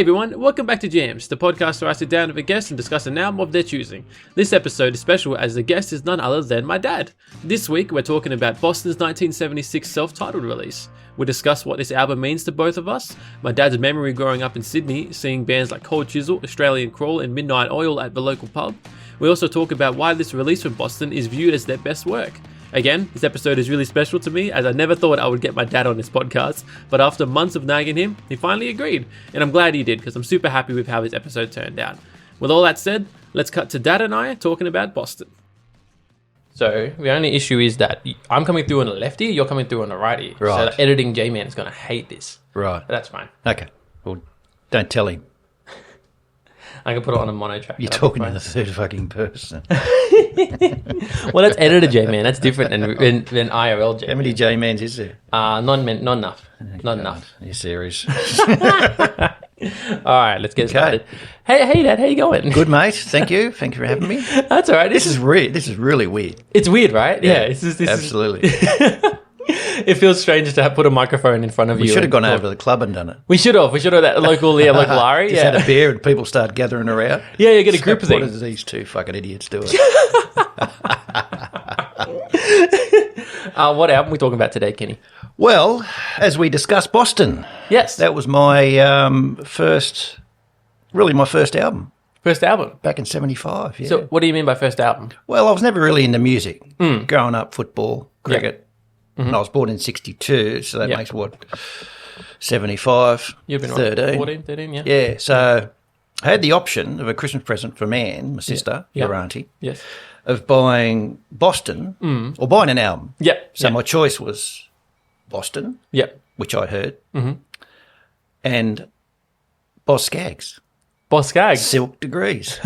everyone, welcome back to Jams, the podcast where I sit down with a guest and discuss an album of their choosing. This episode is special as the guest is none other than my dad. This week we're talking about Boston's 1976 self-titled release. We'll discuss what this album means to both of us, my dad's memory growing up in Sydney, seeing bands like Cold Chisel, Australian Crawl and Midnight Oil at the local pub. We also talk about why this release from Boston is viewed as their best work. Again, this episode is really special to me as I never thought I would get my dad on this podcast, but after months of nagging him, he finally agreed, and I'm glad he did because I'm super happy with how this episode turned out. With all that said, let's cut to Dad and I talking about Boston. So, the only issue is that I'm coming through on the lefty, you're coming through on the righty. Right. So the editing J-Man is going to hate this. Right. But that's fine. Okay. Well, don't tell him. I can put it on a mono track. You're talking to the third fucking person. Well, that's editor J-Man. That's different than IRL J-Man. How many J-mans is there? Not enough. Not enough. You're serious. All right, let's get started. Hey, Dad, how you going? Good, mate. Thank you. Thank you for having me. That's all right. This is weird. This is really weird. It's weird, right? Yeah. Absolutely. It feels strange to put a microphone in front of you. We should have gone over to the club and done it. We should have. That local Larry. Just had a beer and people start gathering around. Yeah, you get a group of What things. does these two fucking idiots do? What album are we talking about today, Kenny? Well, as we discussed, Boston. Yes. That was my first album. First album. Back in 75, yeah. So what do you mean by first album? Well, I was never really into music. Growing up, football, cricket. And I was born in 62, so that makes, 75, You've been 13. 14, 13, yeah. Yeah, so I had the option of a Christmas present from Anne, my sister, Yeah. your auntie, Yes. of buying Boston or buying an album. Yep. So my choice was Boston, Yep. which I heard, and Boss Skaggs. Boss Skaggs. Silk Degrees.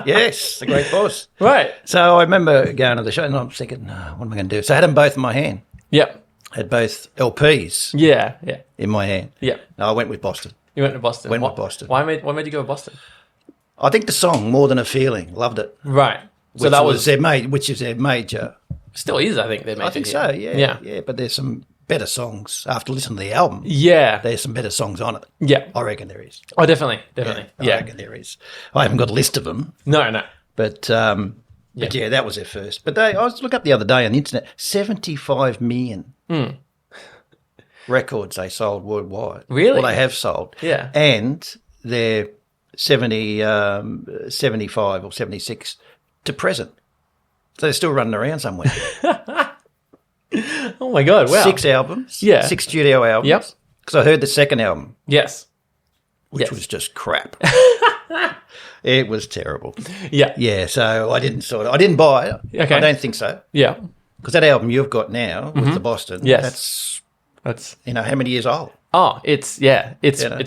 Yes, the great boss. Right. So I remember going to the show and I'm thinking, what am I going to do? So I had them both in my hand. Yep. Had both LPs Yeah. in my hand. Yeah. No, I went with Boston. You went to Boston. Went with Boston. Why made you go to Boston? I think the song, More Than a Feeling, loved it. Right. So Which that was which is their major. still is, I think, their major I think hit. so, yeah. But there's some better songs after listening to the album. Yeah. There's some better songs on it. Yeah. I reckon there is. Oh, definitely. I Yeah. reckon there is. I haven't got a list of them, No. but yeah, that was their first. But I was looking up the other day on the internet, 75 million records they sold worldwide. Really? Well, they have sold. Yeah. And they're 75 or 76 to present. So they're still running around somewhere. Oh my God! Wow. 6 albums. Yeah. 6 studio albums. Yep. Because I heard the second album, Yes. which Yes. was just crap. It was terrible. Yeah. Yeah, so I didn't buy it. Okay. I don't think so. Yeah. Because that album you've got now with the Boston, Yes. that's That's. how many years old? Oh, it's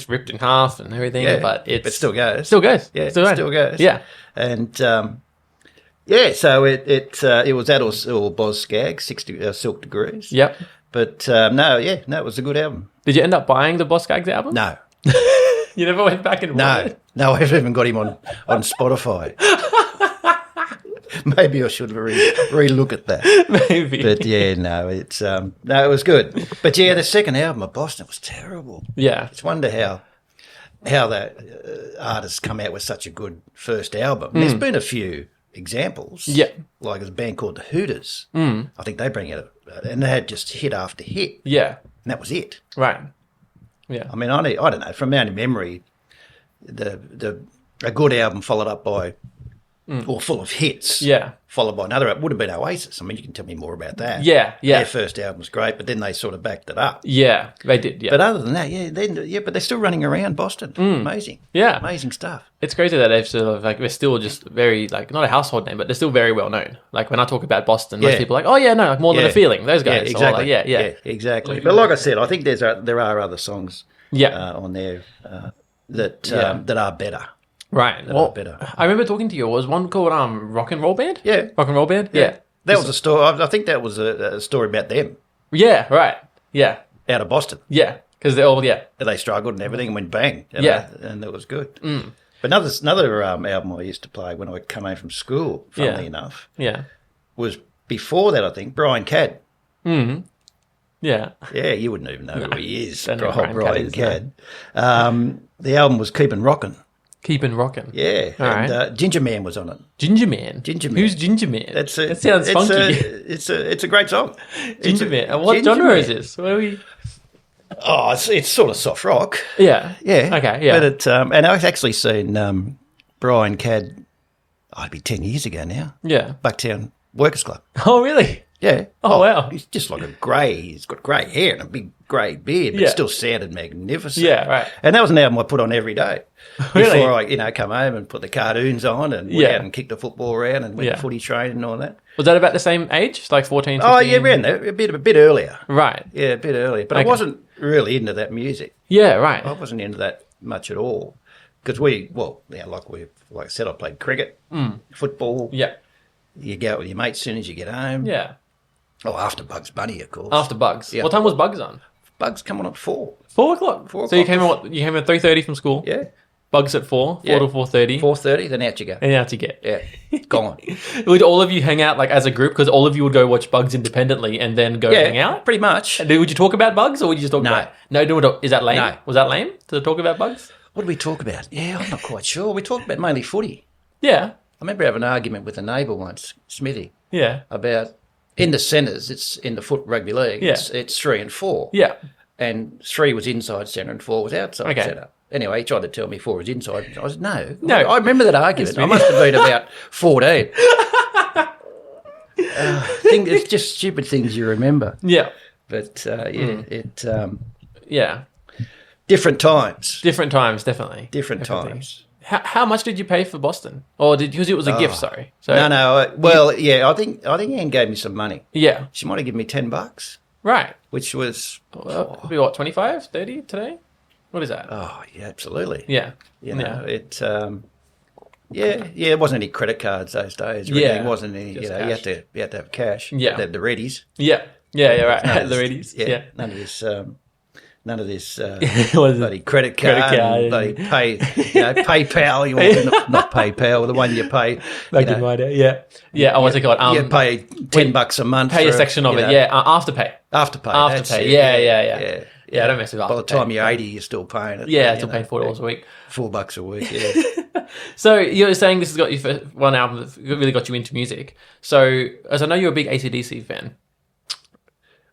ripped in half and everything, Yeah, but it still goes. Still goes. Yeah, Still goes. Yeah. And so it was that or Boz Skaggs, 60 Silk Degrees. Yep. But no, it was a good album. Did you end up buying the Boss Skaggs album? No, You never went back and bought it? no, I haven't even got him on Spotify. Maybe I should re-look at that. Maybe. But yeah, no, it was good. But yeah, the second album of Boston was terrible. Yeah. It's wonder how that artists come out with such a good first album. There's been a few examples. Yeah. Like there's a band called the Hooters. I think they bring out, and they had just hit after hit, Yeah. and that was it. Right. Yeah. I mean, I don't know. From my memory, a good album followed up by, or full of hits. Yeah. Followed by another. It would have been Oasis. I mean, you can tell me more about that. Yeah. Their first album was great, but then they sort of backed it up. Yeah. They did. Yeah. But other than that, but they're still running around Boston. Amazing. Yeah. Amazing stuff. It's crazy that they've sort of they're still just very not a household name, but they're still very well known. Like when I talk about Boston, most people are like, oh yeah, no, More Than a Feeling. Those guys. Yeah, exactly. Yeah, exactly. But like I said, I think there are other songs on there that are better. Right. That are better. I remember talking to you. Was one called Rock and Roll Band? Yeah. Rock and Roll Band? Yeah. That was a story. I think that was a story about them Yeah, right. Yeah. out of Boston. Yeah. Because they're all, They struggled and everything and went bang. And it was good. But another album I used to play when I came home from school, funnily enough, Yeah. was before that, I think, Brian Cadd. Yeah. Yeah. Yeah, you wouldn't even know who he is. Don't know who Brian Cadd Cadd. The album was Keepin' Rockin'. Keepin' Rockin'. Yeah. All and right. Ginger Man was on it. Ginger Man. Ginger Man. Who's Ginger Man? That sounds funky. It's a great song. Ginger Man. And what genre is this? What are we? Oh, it's sort of soft rock. Yeah. Yeah. Okay. Yeah. But and I've actually seen Brian Cadd. It'd be 10 years ago now. Yeah. Bucktown Workers Club. Oh, really? Yeah. Oh, wow. He's just like he's got grey hair and a big grey beard, but Yeah. still sounded magnificent. Yeah, right. And that was an album I put on every day. Really? Before I, come home and put the cartoons on and went out and kicked the football around and went to footy training and all that. Was that about the same age? Like 14, 15? Oh, yeah, around there. A bit earlier. Right. Yeah, a bit earlier. But I wasn't really into that music. Yeah, right. I wasn't into that much at all. Because like I said, I played cricket, football. Yeah. You go out with your mates as soon as you get home. Yeah. Oh, after Bugs Bunny, of course. After Bugs. Yeah. What time was Bugs on? Bugs come on at 4. 4 o'clock. 4 So you o'clock. came at 3:30 from school. Yeah. Bugs at 4 Yeah. to 4:30. 4:30, then out you go. And out you get. Yeah, gone. Would all of you hang out like as a group? Because all of you would go watch Bugs independently and then go hang out? pretty much. And would you talk about Bugs or would you just talk No. about... No, is that lame? No. Was that lame to talk about Bugs? What did we talk about? Yeah, I'm not quite sure. We talked about mainly footy. Yeah. I remember having an argument with a neighbour once, Smithy, Yeah. about in the centres, it's in the foot rugby league, Yeah. it's 3 and 4. Yeah. And 3 was inside centre and 4 was outside centre. Anyway, he tried to tell me 4 was inside. I said, no. I remember that argument. I must have been about 14. It's just stupid things you remember. Yeah. But, Yeah. different times. Different times, definitely. Different times. How much did you pay for Boston? Or because it was a gift, sorry. So, No. I think Anne gave me some money. Yeah. She might have given me $10, Right. which was Probably what, 25, 30 today? What is that? oh yeah, absolutely. Yeah. You know, it it wasn't any credit cards those days. Or Yeah. anything. It wasn't any. Just You had to have cash. Yeah. You had to have the readies. Yeah. Yeah, right. None of The this- readies. Yeah, Yeah. none of this. What is it? Bloody credit card, card. bloody PayPal. You want not PayPal, the one you pay. Back in my day, yeah. Yeah, what's it called? You pay $10 a month. Pay a for, section of you it, know, yeah. Afterpay. Afterpay. that's Afterpay, it, yeah. Yeah, I don't mess with Afterpay. By the time you're 80, you're still paying it. Yeah, you still know, paying $4 a week. $4 a week, yeah. So you're saying this has got you for one album that really got you into music. So, as I know you're a big AC/DC fan.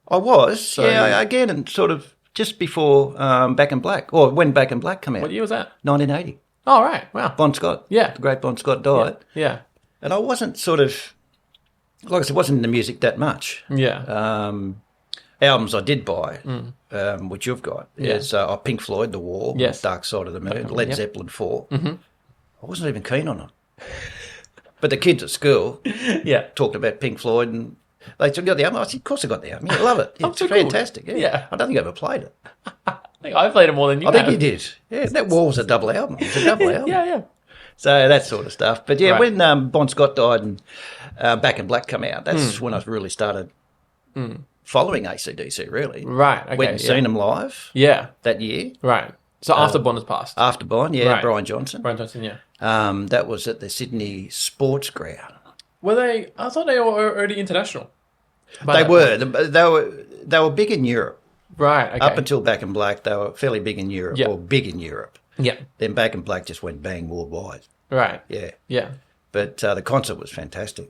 I was, again, and sort of just before Back in Black, or when Back in Black came out. What year was that? 1980. Oh, right. Wow. Bon Scott. Yeah. The great Bon Scott died. Yeah. And I wasn't sort of, like I said, wasn't into music that much. Yeah. Albums I did buy, which you've got, is Pink Floyd, The Wall, Yes. Dark Side of the Moon, Led yep. Zeppelin 4. Mm-hmm. I wasn't even keen on it. But the kids at school Yeah. talked about Pink Floyd and they got the album. I said, of course I got the album. I love it. It's so cool. fantastic. Yeah. I don't think I ever played it. I think I played it more than you I think have. you did. Yeah, that Wall was a double album. It's a double album. Yeah. So that sort of stuff. But yeah, Right. when Bon Scott died and Back in Black came out, that's when I really started following AC/DC, really. Right. Okay. Went and seen them live Yeah. that year. Right. So after Bond has passed. After Bon, Right. Brian Johnson. Brian Johnson, yeah. That was at the Sydney Sports Ground. Were they... I thought they were already international. by They that were. point. They were big in Europe. Right, okay. Up until Back in Black, they were fairly big in Europe, Yeah. or big in Europe. Yeah. Then Back in Black just went bang worldwide. Right. Yeah. Yeah. But the concert was fantastic.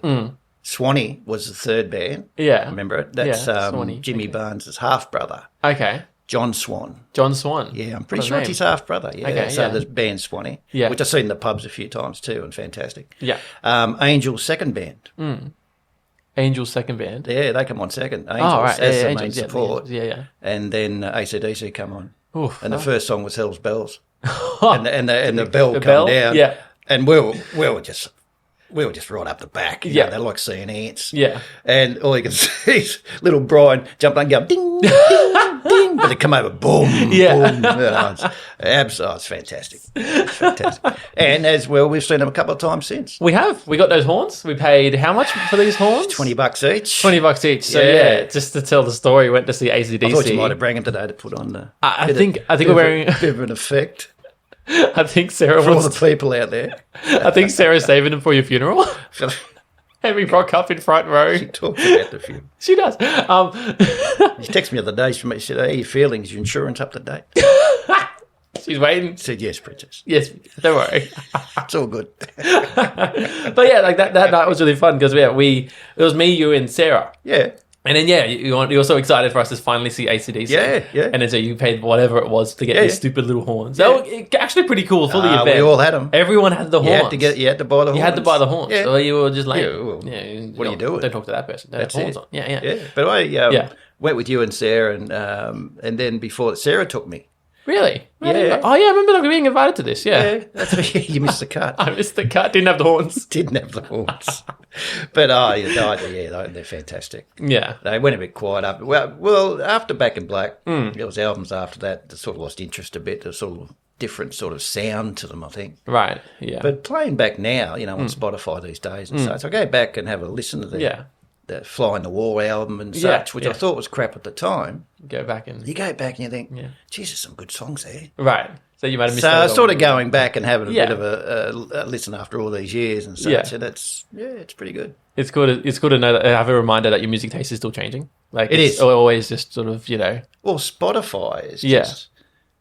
Swanee was the third band. Yeah. Remember it? That's Swanee. Jimmy Barnes' half-brother, Okay. John Swan. John Swan. Yeah, I'm What pretty a sure name. it's his half-brother. Yeah, Okay, so yeah. there's band Swanee, Yeah. which I've seen in the pubs a few times too, and fantastic. Yeah. Angel's second band. Angel's second band. Yeah, they come on second. Angels Oh, right. as Yeah, the Angels, main yeah, support. Yeah. And then AC/DC come on. Oof. And the first song was Hell's Bells. and the bell come bell? down. Yeah. And we were just right up the back. You Yeah. know, they're like seeing ants. Yeah. And all you can see is little Brian jump and go ding, ding, ding. But they come over, boom, Yeah. boom. It's fantastic. It's fantastic. And as well, we've seen them a couple of times since. We have. We got those horns. We paid how much for these horns? $20 each. $20 each. So Yeah. yeah, just to tell the story, went to see AC/DC. I thought you might have bring them today to put on the. I think we're wearing. a bit of an effect I think Sarah for all wants. the people out there. I think Sarah's saving them for your funeral. Henry rock up in front row. She talks about the film. She does. She texted me the other day. She said, "How are you feeling? Is your insurance up to date?" She's waiting. I said, "Yes, princess. Yes, don't worry." It's all good." But yeah, like that night was really fun because it was me, you, and Sarah. Yeah. And then you were so excited for us to finally see AC/DC. Yeah. And then so you paid whatever it was to get these stupid little horns. Yeah. They were actually pretty cool for the event. We all had them. Everyone had the horns. You had to buy the horns. You had to buy the horns. Yeah. So you were just like, what are you doing? Don't talk to that person. They have That's horns it. on. Yeah. Yeah. But I went with you and Sarah, and then before Sarah took me. Really? Yeah. Oh, yeah, I remember like being invited to this, yeah. You missed the cut. I missed the cut, didn't have the horns. Didn't have the horns. But, they're fantastic. Yeah. They went a bit quiet after. Well, after Back in Black, there was albums after that sort of lost interest a bit. There's sort of different sort of sound to them, I think. Right, yeah. But playing back now, on Spotify these days and such, I go back and have a listen to the Fly in the Wall album and such, which I thought was crap at the time. You go back and you think, geez, there's some good songs there. Right. So you might have missed So sort of going back and having a bit of a listen after all these years and such, and it's pretty good. It's good to know that, have a reminder that your music taste is still changing. Like it's always just sort of, Well, Spotify is just,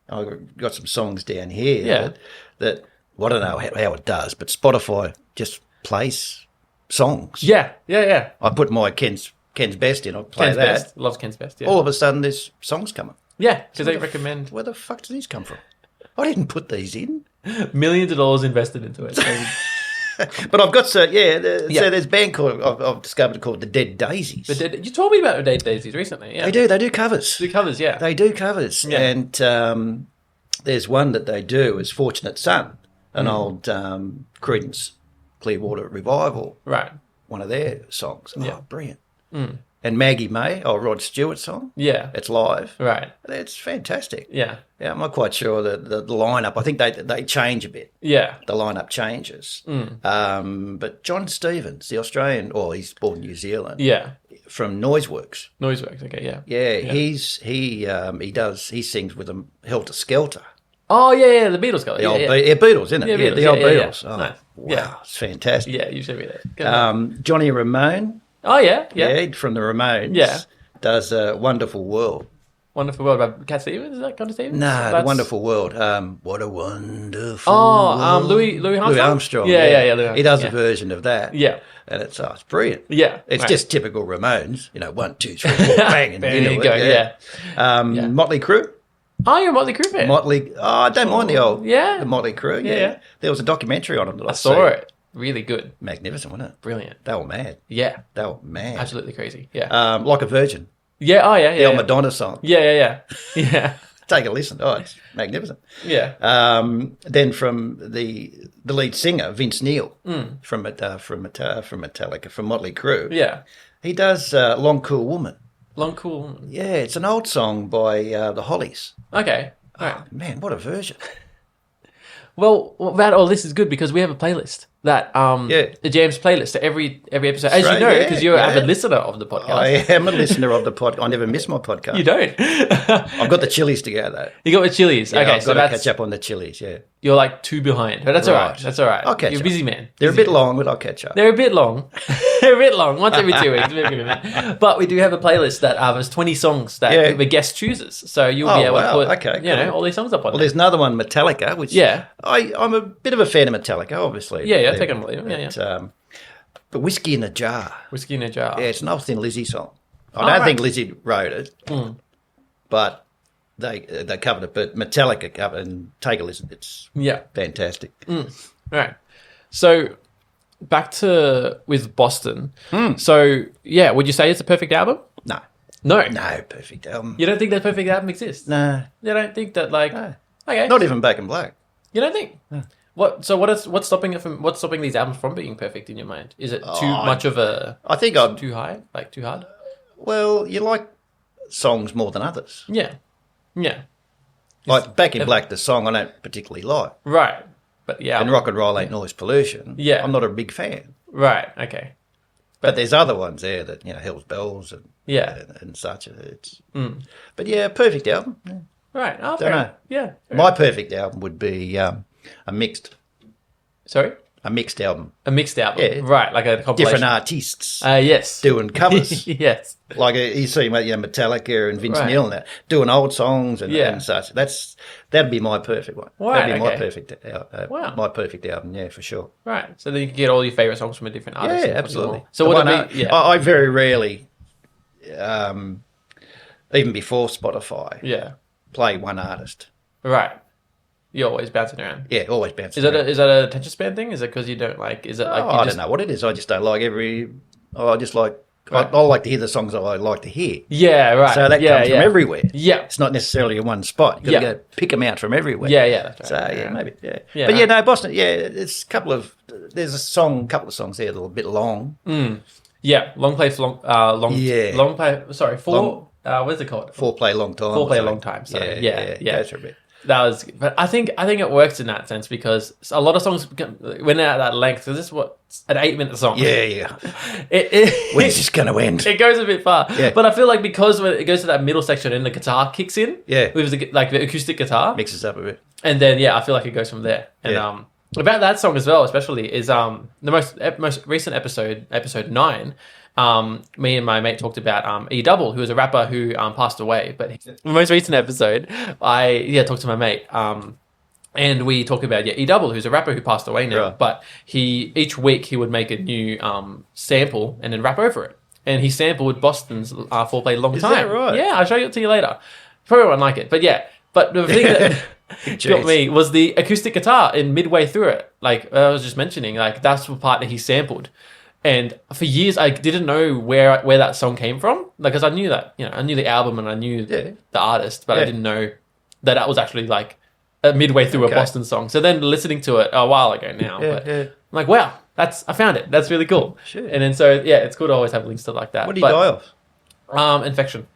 I've got some songs down here that I don't know how it does, but Spotify just plays songs. Yeah. I put my Ken's Best in. I play Ken's that. Best. Loves Ken's Best. Yeah. All of a sudden, there's songs coming. Yeah, because they recommend. Where the fuck do these come from? I didn't put these in. Millions of dollars invested into it. But I've got so there's a band called I've discovered called the Dead Daisies. You told me about the Dead Daisies recently. Yeah, they do covers. They do covers. Yeah, they do covers. Yeah. And there's one that they do is Fortunate Son, an old Creedence Clearwater Revival. Right. One of their songs. Yeah. Oh, brilliant. And Maggie May, Rod Stewart's song. Yeah. It's live. Right. It's fantastic. Yeah. Yeah, I'm not quite sure the lineup. I think they change a bit. Yeah. The lineup changes. But John Stevens, the Australian, he's born in New Zealand. Yeah. From Noiseworks. Noiseworks, okay, yeah. Yeah, he sings with them Helter Skelter. Oh, yeah, the Beatles cover. Beatles, isn't it? Yeah, the old Beatles. Yeah. Oh, Nice. wow, it's fantastic. Yeah, you showed me that. Johnny Ramone. Oh, yeah. From the Ramones. Yeah. Does Wonderful World. Wonderful World by Cat Stevens? Is that Cat Stevens? No, The Wonderful World. What a wonderful world. Louis Armstrong? Louis Armstrong. Yeah, Louis Armstrong. He does a version of that. Yeah. And it's brilliant. Yeah. It's just typical Ramones. 1, 2, 3, 4, bang. And there you go, yeah. Motley Crue. Oh, you're a Motley Crue fan? I don't mind the Motley Crue. Yeah. There was a documentary on them that I saw it. Really good. Magnificent, wasn't it? Brilliant. They were mad. Yeah. They were mad. Absolutely crazy. Yeah. Like a Virgin. Yeah. Oh, yeah. The old Madonna song. Yeah. Take a listen. Oh, it's magnificent. Yeah. Then from the lead singer, Vince Neil, from Metallica, from Motley Crue. Yeah. He does Long Cool Woman. Long Cool Woman. Yeah, it's an old song by the Hollies. Okay. All right. Oh, man, what a version. Well, this is good because we have a playlist that the Jams playlist to every episode, as you know, because you're an avid listener of the podcast. I am a listener of the podcast. I never miss my podcast. You don't. I've got the Chili's to go though. You got the Chili's. Yeah, okay, I've got to catch up on the Chili's. Yeah, you're like 2 behind, but that's all right. That's all right. I'll catch You're up. a busy man. They're a bit long, but I'll catch up. They're a bit long. They're a bit long. Once every 2 weeks. But we do have a playlist that has 20 songs that the guest chooses. So you'll be able to put all these songs up on. Well, there's another one, Metallica, which I'm a bit of a fan of Metallica, obviously. Yeah, take them. Yeah. But Whiskey in a Jar. Whiskey in a Jar. Yeah, it's an old Thin Lizzy song. I don't think Lizzy wrote it, but they covered it. But Metallica covered and take a listen. It's fantastic. Right. So back to with Boston. So would you say it's a perfect album? No. No, perfect album. You don't think that perfect album exists? No. You don't think that okay. Not even Back in Black. You don't think? No. What's stopping these albums from being perfect in your mind? Is it too much of a? I think too high, like too hard. Well, you like songs more than others. Yeah. Like Back in Black, the song I don't particularly like. Right, but and Rock and Roll Ain't Noise Pollution. Yeah, I'm not a big fan. Right. Okay. But there's other ones there that Hell's Bells and and such. It's but perfect album. Yeah. Right. Oh, don't know. Yeah. My perfect album would be a mixed. Sorry? A mixed album. A mixed album. Yeah. Right, like a compilation. Different artists yes. doing covers. Yes. Like you see Metallica and Vince Neil and that, doing old songs and such. That'd be my perfect one. Right, that'd be wow. my perfect album, yeah, for sure. Right, so then you can get all your favourite songs from a different artist. Yeah, absolutely. So what would it be? Yeah. I very rarely, even before Spotify, play one artist. Right. You're always bouncing around. Yeah, always bouncing around. around. Is that a attention span thing? Is it because you don't like... Is it like... I don't know what it is. I just don't like I just like... Right. I like to hear the songs that I like to hear. Yeah, right. So that comes from everywhere. Yeah. It's not necessarily in one spot. You've got to go pick them out from everywhere. Yeah, that's right. So, maybe, But, no, Boston, it's there's a couple of songs there that are a bit long. Mm. Yeah, long play for long play, sorry, what's it called? Foreplay long time. Foreplay long time, so yeah. Go through a bit. That was, but I think it works in that sense because a lot of songs when they're at that length. Because this is an 8-minute song. Yeah. When's this going to end? It goes a bit far. Yeah. But I feel like because when it goes to that middle section and the guitar kicks in, with the acoustic guitar, mixes up a bit, and then I feel like it goes from there. And about that song as well, especially is the most recent episode 9. Me and my mate talked about E-Double, who was a rapper who passed away. But the most recent episode, I talked to my mate, and we talk about E-Double, who's a rapper who passed away now. Right. But each week he would make a new sample and then rap over it. And he sampled Boston's Foreplay Long Time. Is that right? Yeah, I'll show it to you later. Probably won't like it, but yeah. But the thing that got me was the acoustic guitar in midway through it. Like I was just mentioning, like that's the part that he sampled. And for years, I didn't know where that song came from. Like, because I knew that, I knew the album and I knew the artist, but I didn't know that was actually like midway through a Boston song. So then listening to it a while ago now, I'm like, wow, I found it. That's really cool. Sure. And then so it's cool to always have links to like that. What did he die of? Infection.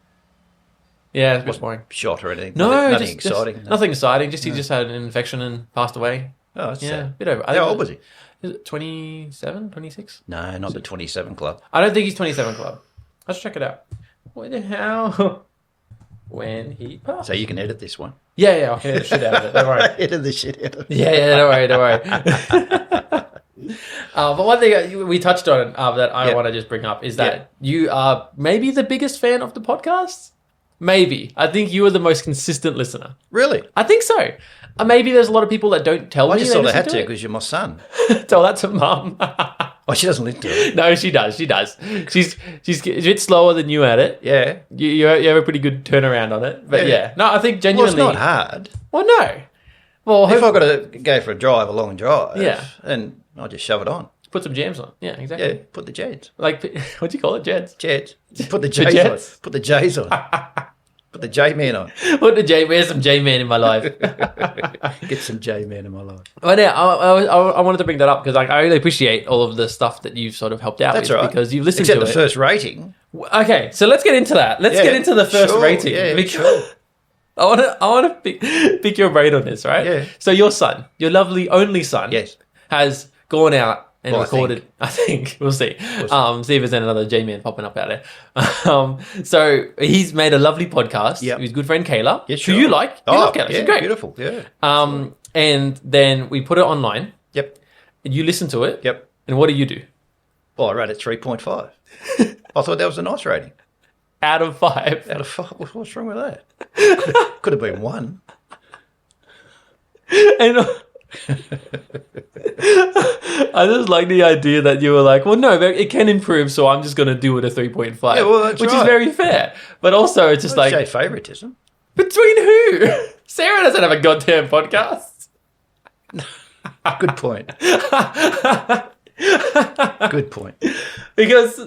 Yeah, it's a bit boring. Shot or anything? No, nothing exciting. Nothing exciting. He just had an infection and passed away. Oh, that's sad. A bit over. How old was he? Is it 27, 26? No, not the 27 Club. I don't think he's 27 Club. Let's check it out. How? When he passed. So you can edit this one. Yeah, I can edit the shit out of it. Don't worry. Edit the shit out of it. Yeah, don't worry. But one thing we touched on that I want to just bring up is that you are maybe the biggest fan of the podcast. Maybe. I think you are the most consistent listener. Really? I think so. Maybe there's a lot of people that don't tell me. I just thought I had to because you're my son. Tell that to Mum. Oh, she doesn't listen to it. No, she does. She's a bit slower than you at it. Yeah. You have a pretty good turnaround on it. But no, I think genuinely... Well, it's not hard. Well, no. Well, if I've got to go for a long drive, then I'll just shove it on. Put some jams on. Yeah, exactly. Yeah, put the Jeds. Like, what do you call it? Jeds? Jeds. Put the J's on. Put the J's on. Put the J-Man on. Put the J. Where's some J-Man in my life? Get some J-Man in my life. Well, yeah, I wanted to bring that up because I really appreciate all of the stuff that you've sort of helped out with. Right. Because you've listened to it. Except the first rating. Okay, so let's get into that. Let's get into the first rating. Yeah, sure. I want to pick your brain on this, right? Yeah. So your son, your lovely only son, has gone out and recorded. I think we'll see. See if there's another J-Man popping up out there. So he's made a lovely podcast. With his good friend Kayla, who you like. You love Kayla. She's great. Beautiful. Yeah. And then we put it online. Yep. And you listen to it. Yep. And what do you do? Well, I rate it 3.5. I thought that was a nice rating. Out of 5. Out of 5. What's wrong with that? Could have been 1. And I just like the idea that you were like, well, no, it can improve, so I'm just going to do it a 3.5. Yeah, well, that's which right. is very fair. But also, it's just like... Show favouritism. Between who? Sarah doesn't have a goddamn podcast. Good point. Good point. Because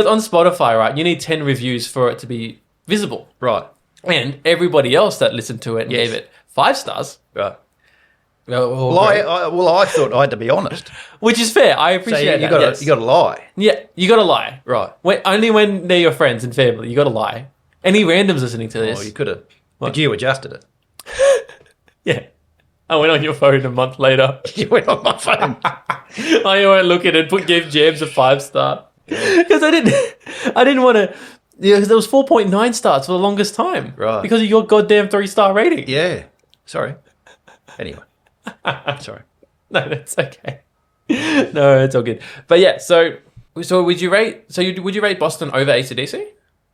on Spotify, right, you need 10 reviews for it to be visible. Right. And everybody else that listened to it and gave it 5 stars. Right. Well, I thought I had to be honest. Which is fair. I appreciate that. You got to lie. Yeah, you got to lie. Right. Only when they're your friends and family, you got to lie. Any randoms listening to this. Oh, you could have. But you adjusted it. Yeah. I went on your phone a month later. You went on my phone. I went looking and gave Jams a 5-star. Because I didn't want to... Yeah, because there was 4.9 stars for the longest time. Right. Because of your goddamn 3-star rating. Yeah. Sorry. Anyway. Sorry. No, that's okay. No, it's all good. But yeah, so would you rate Boston over AC/DC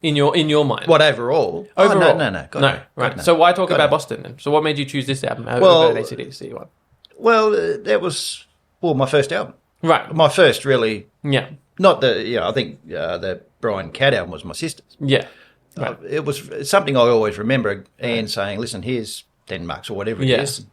in your mind? What overall? Overall, No. No, right. No. So why talk about Boston then? So what made you choose this album over the AC/DC one? Well, that was my first album. Right. My first really. Yeah. Not the I think the Brian Catt album was my sister's. Yeah. Right. It was something I always remember Anne saying, "Listen, here's $10 or whatever it is.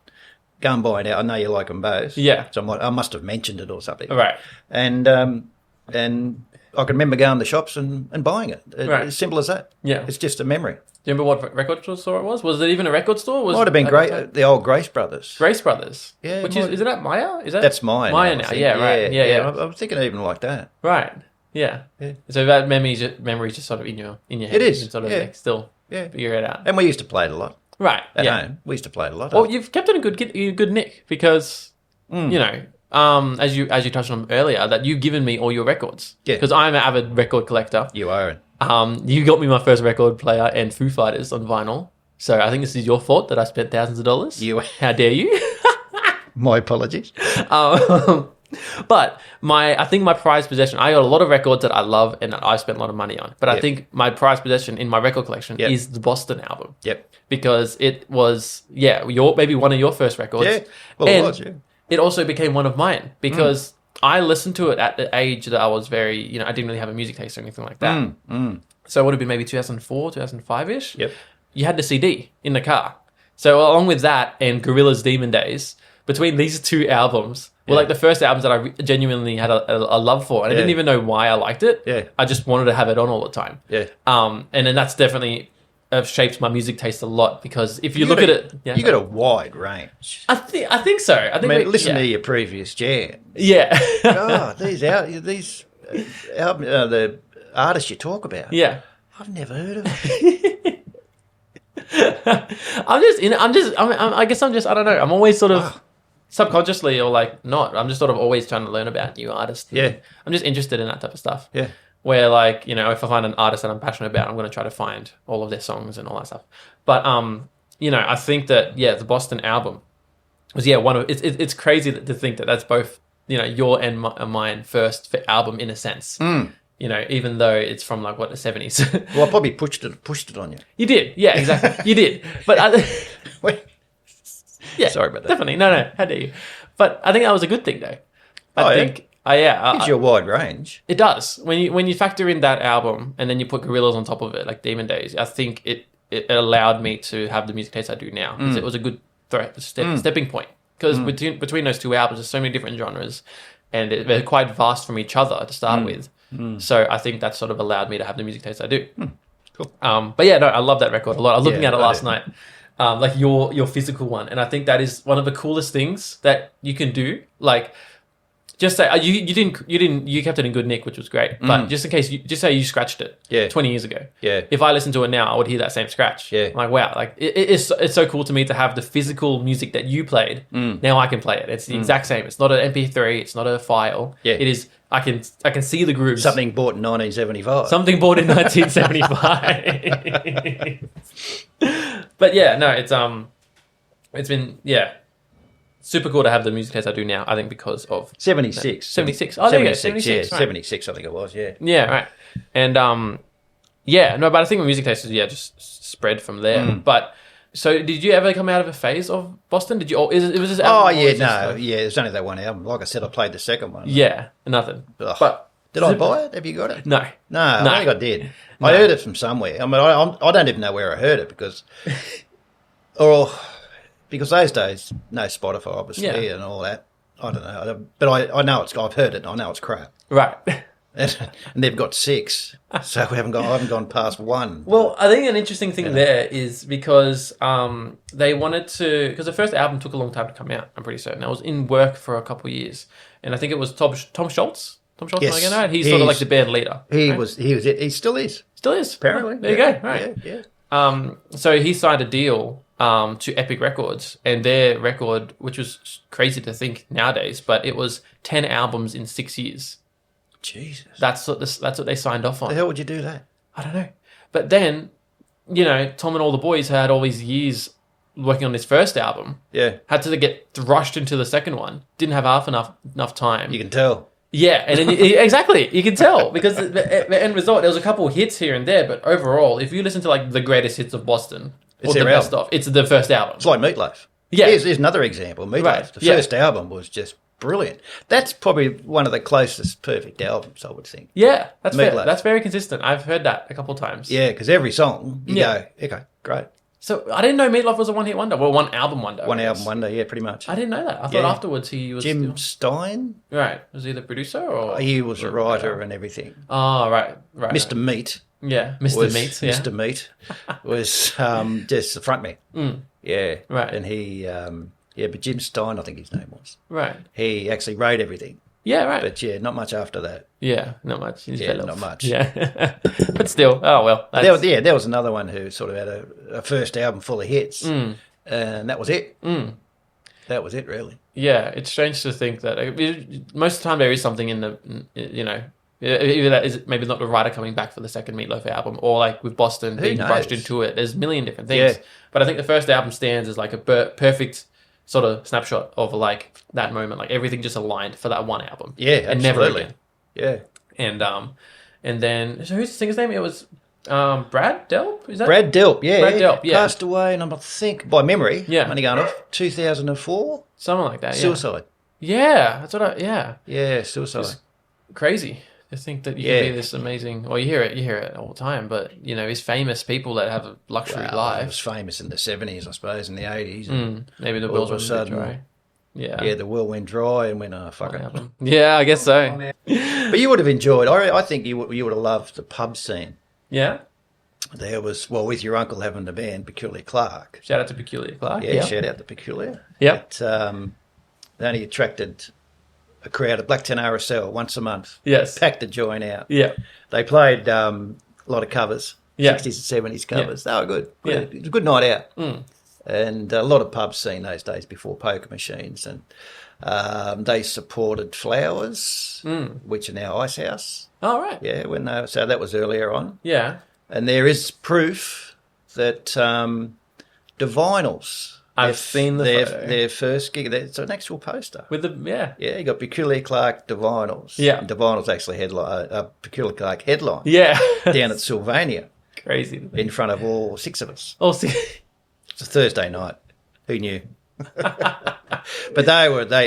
Go and buy it out. I know you like them both." Yeah. So I must have mentioned it or something. Right. And I can remember going to the shops and buying it. Right. As simple as that. Yeah. It's just a memory. Do you remember what record store it was? Was it even a record store? Might have been the old Grace Brothers. Grace Brothers. Yeah. Which is it Maya? That's Maya. Maya now. Yeah. Right. Yeah. I was thinking even like that. Right. Yeah. So that memory just sort of in your head. It is. You can sort of like still Yeah. figure it out. And we used to play it a lot. Right. At home. We used to play it a lot. Well, you've kept it in good nick because you know, as you touched on earlier, that you've given me all your records. Yeah. Because I'm an avid record collector. You are. You got me my first record player and Foo Fighters on vinyl. So I think this is your fault that I spent thousands of dollars. How dare you? My apologies. But I think my prized possession, I got a lot of records that I love and that I spent a lot of money on. But I think my prized possession in my record collection is the Boston album. Yep. Because it was, maybe one of your first records. Yeah. Well, it was, It also became one of mine because I listened to it at the age that I was very, I didn't really have a music taste or anything like that. So it would have been maybe 2004, 2005-ish. Yep. You had the CD in the car. So along with that and Gorillaz Demon Days, between these two albums were like the first albums that I genuinely had a love for. And I didn't even know why I liked it. Yeah. I just wanted to have it on all the time. Yeah. And then that's definitely shaped my music taste a lot because if you look at it... you got a wide range. I think so. I listen to your previous jam. Yeah. God, these album, the artists you talk about. Yeah. I've never heard of them. I guess I don't know. I'm always sort of subconsciously or like not. I'm just sort of always trying to learn about new artists. Yeah. I'm just interested in that type of stuff. Yeah. Where like, if I find an artist that I'm passionate about, I'm going to try to find all of their songs and all that stuff. But, I think that, the Boston album was, one of, it's crazy to think that that's both, your and mine first album in a sense. Even though it's from like the 70s. Well, I probably pushed it on you. You did, yeah, exactly. You did, but Wait. Yeah, sorry about that. Definitely, no, how dare you? But I think that was a good thing, though. I think, gives you a wide range. It does when you factor in that album and then you put Gorillaz on top of it, like Demon Days. I think it allowed me to have the music taste I do now. It was a good stepping point because between those two albums, there's so many different genres, and they're quite vast from each other to start with. So I think that sort of allowed me to have the music taste I do. Cool. But I love that record a lot. I was looking at it last night, like your physical one, and I think that is one of the coolest things that you can do. Like, just say you kept it in good nick, which was great. But just in case, just say you scratched it 20 years ago. Yeah. If I listened to it now, I would hear that same scratch. Yeah. I'm like, wow, like it's so cool to me to have the physical music that you played. Now I can play it. It's the exact same. It's not an MP3. It's not a file. Yeah. It is. I can see the grooves. Something bought in 1975. Something bought in 1975. But it's been super cool to have the music taste I do now. I think because of 76. 76. Oh, there you go. 76, right. 76 I think it was, yeah. Yeah, right. And but I think my music taste is just spread from there. But so did you ever come out of a phase of Boston? Did you? It was this album? Oh yeah, it's only that one album. Like I said, I played the second one. Yeah, nothing. Ugh. But did I buy it? Have you got it? No. I think I did. No. I heard it from somewhere. I mean, I don't even know where I heard it because those days, no Spotify obviously and all that. I don't know, but I know I've heard it. I know it's crap. Right. And they've got 6, so I haven't gone past 1. Well, I think an interesting thing there is because they wanted to, because the first album took a long time to come out. I'm pretty certain. I was in work for a couple of years, and I think it was Tom Schultz. Tom Schultz, yes. Am I getting that? He's sort of like the band leader. He was. He still is. Still is. Apparently. There you go. Right. Yeah. So he signed a deal to Epic Records, and their record, which was crazy to think nowadays, but it was 10 albums in 6 years. Jesus. That's what they signed off on. The hell would you do that? I don't know. But then, Tom and all the boys had all these years working on his first album. Yeah. Had to get rushed into the second one. Didn't have enough time. You can tell. Yeah, and then exactly, you can tell because the end result, there was a couple of hits here and there, but overall, if you listen to like the greatest hits of Boston, It's or the their best of, it's the first album. It's like Meatloaf. Yeah. Here's another example. Meatloaf. Right. The first album was just brilliant. That's probably one of the closest perfect albums, I would think. Yeah, that's fair. Meatloaf. That's very consistent. I've heard that a couple of times. Yeah, because every song, you go, okay, great. So I didn't know Meatloaf was a one-hit wonder. Well, one album wonder. One album wonder, yeah, pretty much. I didn't know that. I thought afterwards he was Jim Stein. Right. Was he the producer or He was a writer and everything. Oh, right. Mr. Meat. Yeah, Mr. Meat. Yeah. Mr. Meat was just the frontman. Yeah. Right. And he, but Jim Stein, I think his name was. Right. He actually wrote everything. Yeah, right. But yeah, not much after that. Yeah, not much. He's fell off. Not much. Yeah. But still, oh well. There was another one who sort of had a first album full of hits, and that was it. That was it, really. Yeah, it's strange to think that most of the time there is something in the, either that is maybe not the writer coming back for the second Meatloaf album, or like with Boston being rushed into it. There's a million different things. Yeah. But I think the first album stands as like a perfect sort of snapshot of like that moment, like everything just aligned for that one album. Yeah, and never absolutely. again. Yeah. And then, so who's the singer's name? It was Brad Delp? Is that Brad Delp, yeah. Brad Delp, yeah. Passed away, and I think, by memory, Yeah. only going off, 2004? Something like that, yeah. Suicide. Yeah, that's what Yeah, suicide. It's crazy to think that you can be this amazing, well, you hear it all the time, but, he's famous people that have a luxury He life. was famous in the 70s, I suppose, in the 80s. Maybe the all wheels of a were sudden, dry. Yeah. Yeah, the well went dry and went, oh, fuck it. Yeah, I guess so. But you would have enjoyed, I think you would have loved the pub scene. Yeah. There was, with your uncle having the band, Peculiar Clark. Shout out to Peculiar Clark. Yeah, shout out to Peculiar. Yep. They only attracted a crowd of Black 10 RSL once a month. Yes. Packed the joint out. Yeah. They played a lot of covers, 60s and 70s covers. Yeah. They were good. Yeah. It was a good night out. And a lot of pubs seen those days before poker machines. And they supported Flowers, which are now Ice House. Oh, right. Yeah, so that was earlier on. Yeah. And there is proof that the Vinyls... I've seen their first gig. It's an actual poster. With Yeah, you got Peculiar Clark, the Vinyls. Yeah. And the Vinyls actually Peculiar Clark headline. Yeah. Down at Sylvania. Crazy. In front of all six of us. Oh, see. It's a Thursday night. Who knew? But they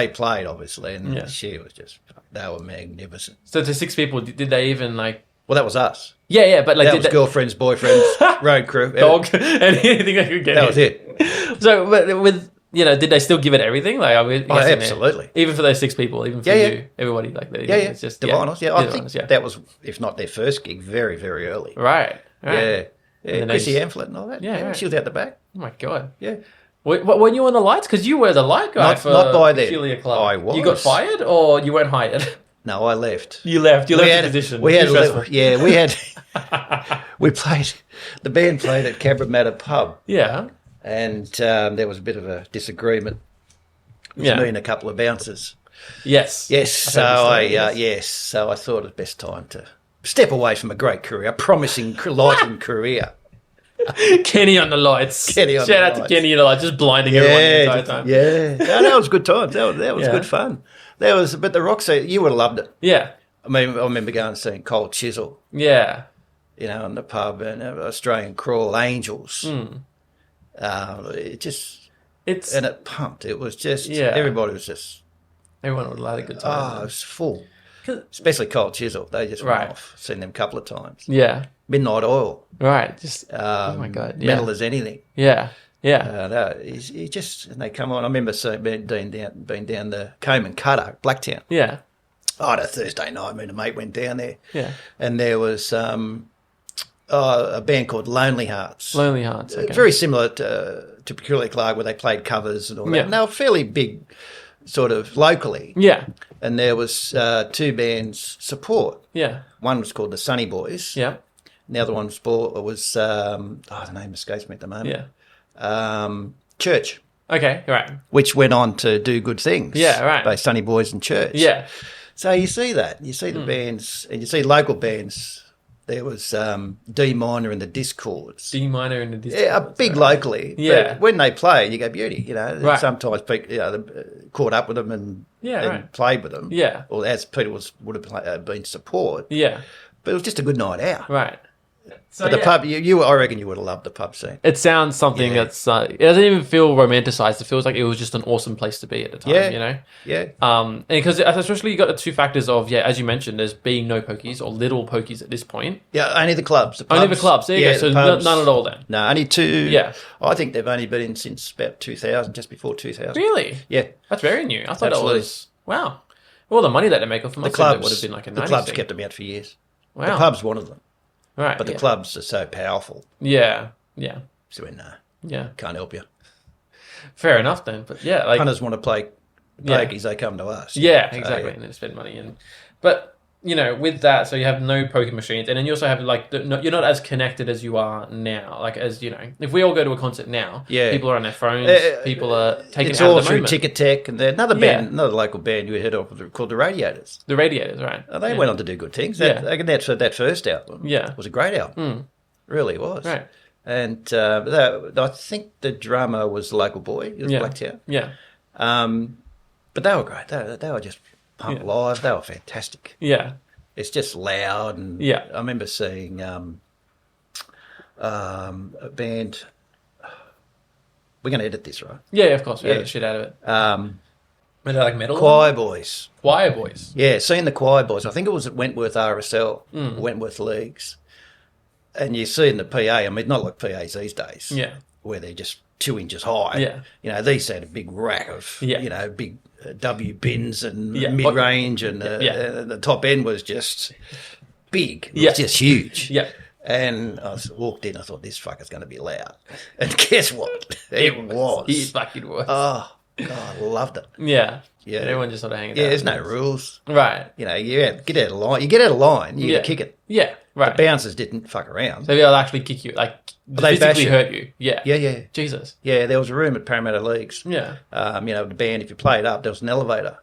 played, obviously, and she was they were magnificent. So to six people, did they even like... Well, that was us. Yeah, but like... That was girlfriends, boyfriends, road crew. Dog, anything they could get. That was it. So with... did they still give it everything? Like, absolutely. Even for those six people, even for you, everybody, like that. Yeah. It's just the Vinyls. Yeah, I think that was, if not their first gig, very, very early. Right. Yeah. Chrissy Amphlett and all that. Yeah, right. She was out the back. Oh my god. Yeah. When you were on the lights, because you were the light guy not by then. Peculiar Club. I was. You got fired, or you weren't hired? No, I left. You left. You left the position. We had. The band played at Cabramatta Pub. Yeah. And there was a bit of a disagreement. It was me and a couple of bouncers. Yes. Yes. So I thought it was best time to step away from a great career, a promising lighting career. Kenny on the lights. Shout out to Kenny on the lights, just blinding everyone the entire time. Yeah. That was good times. That was good fun. But the rock scene, you would have loved it. Yeah. I mean, I remember going and seeing Cold Chisel. Yeah. In the pub, and Australian Crawl, Angels. It pumped. It was just everybody was just. Everyone would have had a good time. It was full. Especially Cold Chisel. They just went off. Seen them a couple of times. Yeah. Midnight Oil. Right. Just oh my god. Yeah. Metal as anything. Yeah. Yeah. He just, and they come on. I remember being down the Combe and Cutter, Blacktown. Yeah. On a Thursday night, me and a mate went down there. Yeah. And there was a band called Lonely Hearts. Lonely Hearts. Okay. Very similar to Peculiar Clark, where they played covers and all that. And they were fairly big, sort of locally. Yeah. And there was two bands support. Yeah. One was called the Sunny Boys. Yeah. And the other one was the name escapes me at the moment. Yeah. Church. Okay, right. Which went on to do good things. Yeah, right. By Sunny Boys and Church. Yeah. So you see that. You see the bands, and you see local bands There was D minor and the Discords. D minor and the Discords. Yeah, big locally. Yeah. But when they play, you go beauty. Right. Sometimes people caught up with them and played with them. Yeah. Or as Peter would have been support. Yeah. But it was just a good night out. Right. So but the pub, I reckon you would have loved the pub scene. It sounds something that's, it doesn't even feel romanticized. It feels like it was just an awesome place to be at the time, Yeah. And because especially you got the two factors of, as you mentioned, there's being no pokies or little pokies at this point. Yeah, only the clubs. Only the clubs. There you go. So none at all then. No, only two. Yeah. I think they've only been in since about 2000, just before 2000. Really? Yeah. That's very new. I thought it was, wow. All the money that they make off them, the clubs would have been like a 90s The clubs thing. kept them out for years. Wow. The pubs wanted them. Right. But the clubs are so powerful. Yeah. Yeah. So no. Yeah. Can't help you. Fair enough then. But yeah, like punters want to play pokies, they come to us. Yeah, exactly. And then spend money but with that, so you have no poker machines, and then you also have you're not as connected as you are now. Like as if we all go to a concert now, people are on their phones, people are taking it's it out all of the through moment. Ticket Tech, and another band, another local band you heard of called the Radiators. The Radiators, right? They went on to do good things. That first album, was a great album. Really was. Right. And I think the drummer was the local boy. He was Blacktown. Yeah. But they were great. They were just pumped live. They were fantastic. Yeah. It's just loud. And I remember seeing a band. We're going to edit this, right? Yeah, of course. We edit the shit out of it. Are they like metal? Choir Boys. Choir Boys. Yeah, seeing the Choir Boys. I think it was at Wentworth RSL, Wentworth Leagues. And you see in the PA, I mean, not like PAs these days. Yeah. Where they're just 2 inches high. Yeah. These had a big rack of, big W bins and mid-range, and the top end was just big. It was just huge. Yeah. And I walked in, I thought, this fucker's going to be loud. And guess what? It was. It fucking was. Oh, God, I loved it. Yeah. Yeah. And everyone just sort of hanging out. Yeah, there's no rules. Right. You get out of line. You get out of line, you kick it. Yeah, right. The bouncers didn't fuck around. So they'll actually kick you, like they physically hurt you. Yeah. Yeah. Jesus. Yeah, there was a room at Parramatta Leagues. Yeah. The band, if you played up, there was an elevator.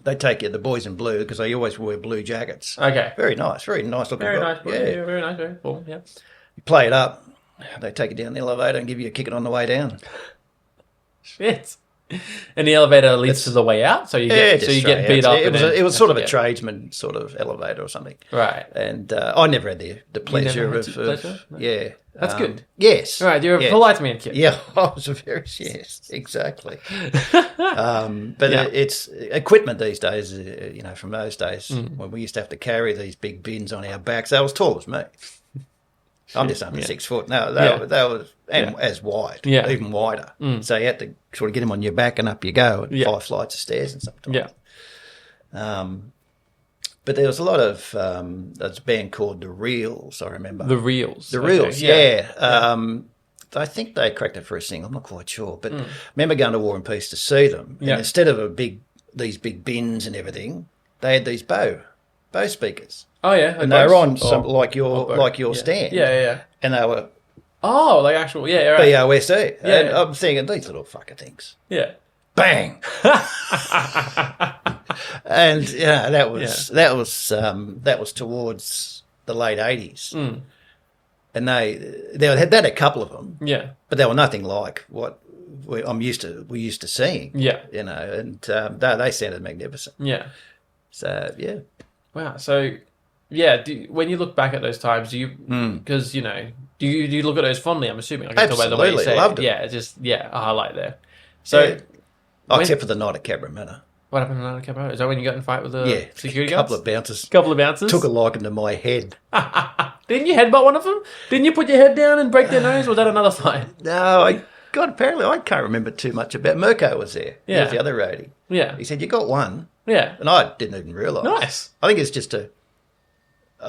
They take you, the boys in blue, because they always wear blue jackets. Okay. Very nice looking. Very nice. Yeah, very nice. Very cool. Yeah. You play it up, they take you down the elevator and give you a kick it on the way down. Shit. And the elevator leads to the way out, so you get beat up. It was sort of a tradesman sort of elevator or something, right? And I never had the pleasure of No. That's good. Yes, right. You're a polite man, kid. Yeah, I was a very exactly. But it's equipment these days. From those days when we used to have to carry these big bins on our backs, they were as tall as me. I'm just under 6 foot. No, they were as wide, even wider. So you had to sort of get them on your back and up you go, and 5 flights of stairs and something. Yeah. But there was a lot of there's a band called The Reels, I remember. The Reels. The Reels, yeah. I think they cracked it for a single. I'm not quite sure. But I remember going to War and Peace to see them. And instead of these big bins and everything, they had these bow speakers. Oh yeah, and they were on something like your stand. Yeah. And they were like actual right. BOSE. Yeah. And I'm thinking these little fucker things. Yeah. Bang. And that was towards the late 80s. And they had a couple of them. Yeah. But they were nothing like what we're used to seeing. Yeah. And they sounded magnificent. Yeah. So yeah. Wow. So, yeah. When you look back at those times, do you? Because do you look at those fondly? I'm assuming. Like, absolutely. By the way you say Loved it. Yeah. It's just a highlight there. So, except for the night at Cabra Manor. What happened on Cabra? Is that when you got in a fight with the security guards? Couple of bouncers. Took a liking to my head. Didn't you headbutt one of them? Didn't you put your head down and break their nose? Or was that another fight? No, apparently I can't remember too much about. Mirko was there. Yeah. He was the other roadie. Yeah. He said, you got one. Yeah. And I didn't even realise. Nice. I think it's just a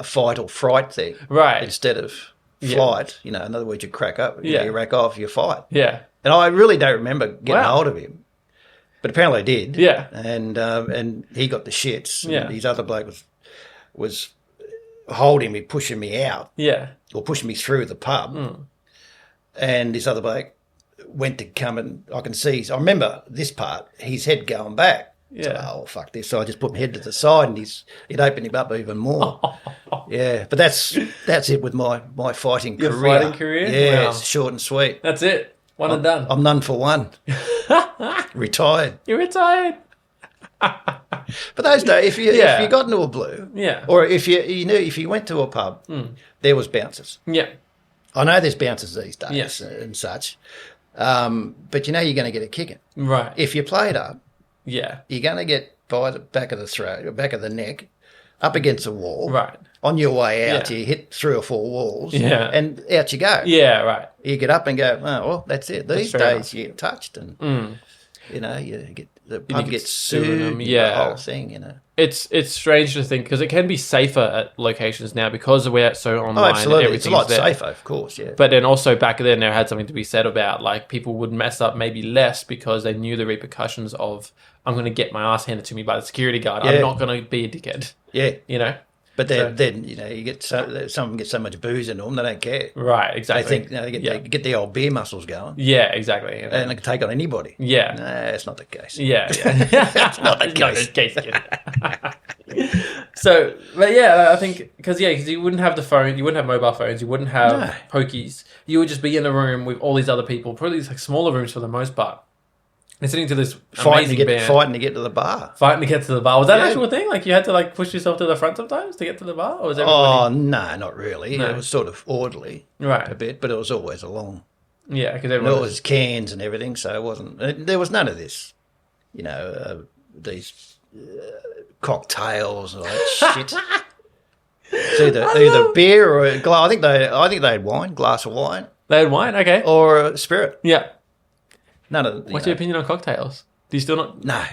fight or fright thing. Right. Instead of flight. In other words, you crack up. You rack off, you fight. Yeah. And I really don't remember getting hold of him. But apparently I did. Yeah. And he got the shits. Yeah. And his other bloke was holding me, pushing me out. Yeah. Or pushing me through the pub. And this other bloke went to come and I can see, I remember this part, his head going back. Yeah. So, oh, fuck this. So I just put my head to the side and it opened him up even more. Yeah, but that's it with my fighting Your career. fighting career? Yeah, Wow. it's short and sweet. That's it. One and done. I'm none for one. Retired. You're retired. But those days, if you got into a blue, Yeah. or if you knew if you went to a pub, there was bouncers. Yeah. I know there's bouncers these days Yes. and such, but you're going to get a kicking. Right. If you played up, Yeah. you're going to get by the back of the throat, or back of the neck, up against a wall. Right. On your way out, Yeah. you hit 3 or 4 walls. Yeah. And out you go. Yeah, right. You get up and go, oh, well, that's it. These fair days enough. you get touched and, you get the You pub get gets suing sued. them, The yeah. whole thing. It's strange to think because it can be safer at locations now because we're so Oh, online. absolutely. And It's a everything's lot there. safer, of course, yeah. But then also back then there had something to be said about like people would mess up maybe less because they knew the repercussions of I'm going to get my ass handed to me by the security guard. Yeah. I'm not going to be a dickhead. Yeah. You know. But then you get some of them get so much booze in them, they don't care. Right. They Exactly. think they get the old beer muscles going. Yeah. Exactly. And they can take on anybody. Yeah. No, that's not the case. Yeah. That's not the case. So, but yeah, I think because you wouldn't have the phone, you wouldn't have mobile phones, you wouldn't have No. pokies. You would just be in a room with all these other people, probably these like smaller rooms for the most part, listening to this Fighting amazing band, to get to the bar. fighting to get to the bar. Was that an Yeah. actual thing? Like you had to like push yourself to the front sometimes to get to the bar, or was Oh, everybody? no, not really. No. It was sort of orderly Right. a bit, but it was always along. Yeah, because And everyone it was cans and everything, so it wasn't. There was none of this, these cocktails and all that shit. It's either beer or a glass. I think they had wine, glass of wine, they had wine. Okay. or a spirit. Yeah. None of. What's your opinion on cocktails? Do you still not? No,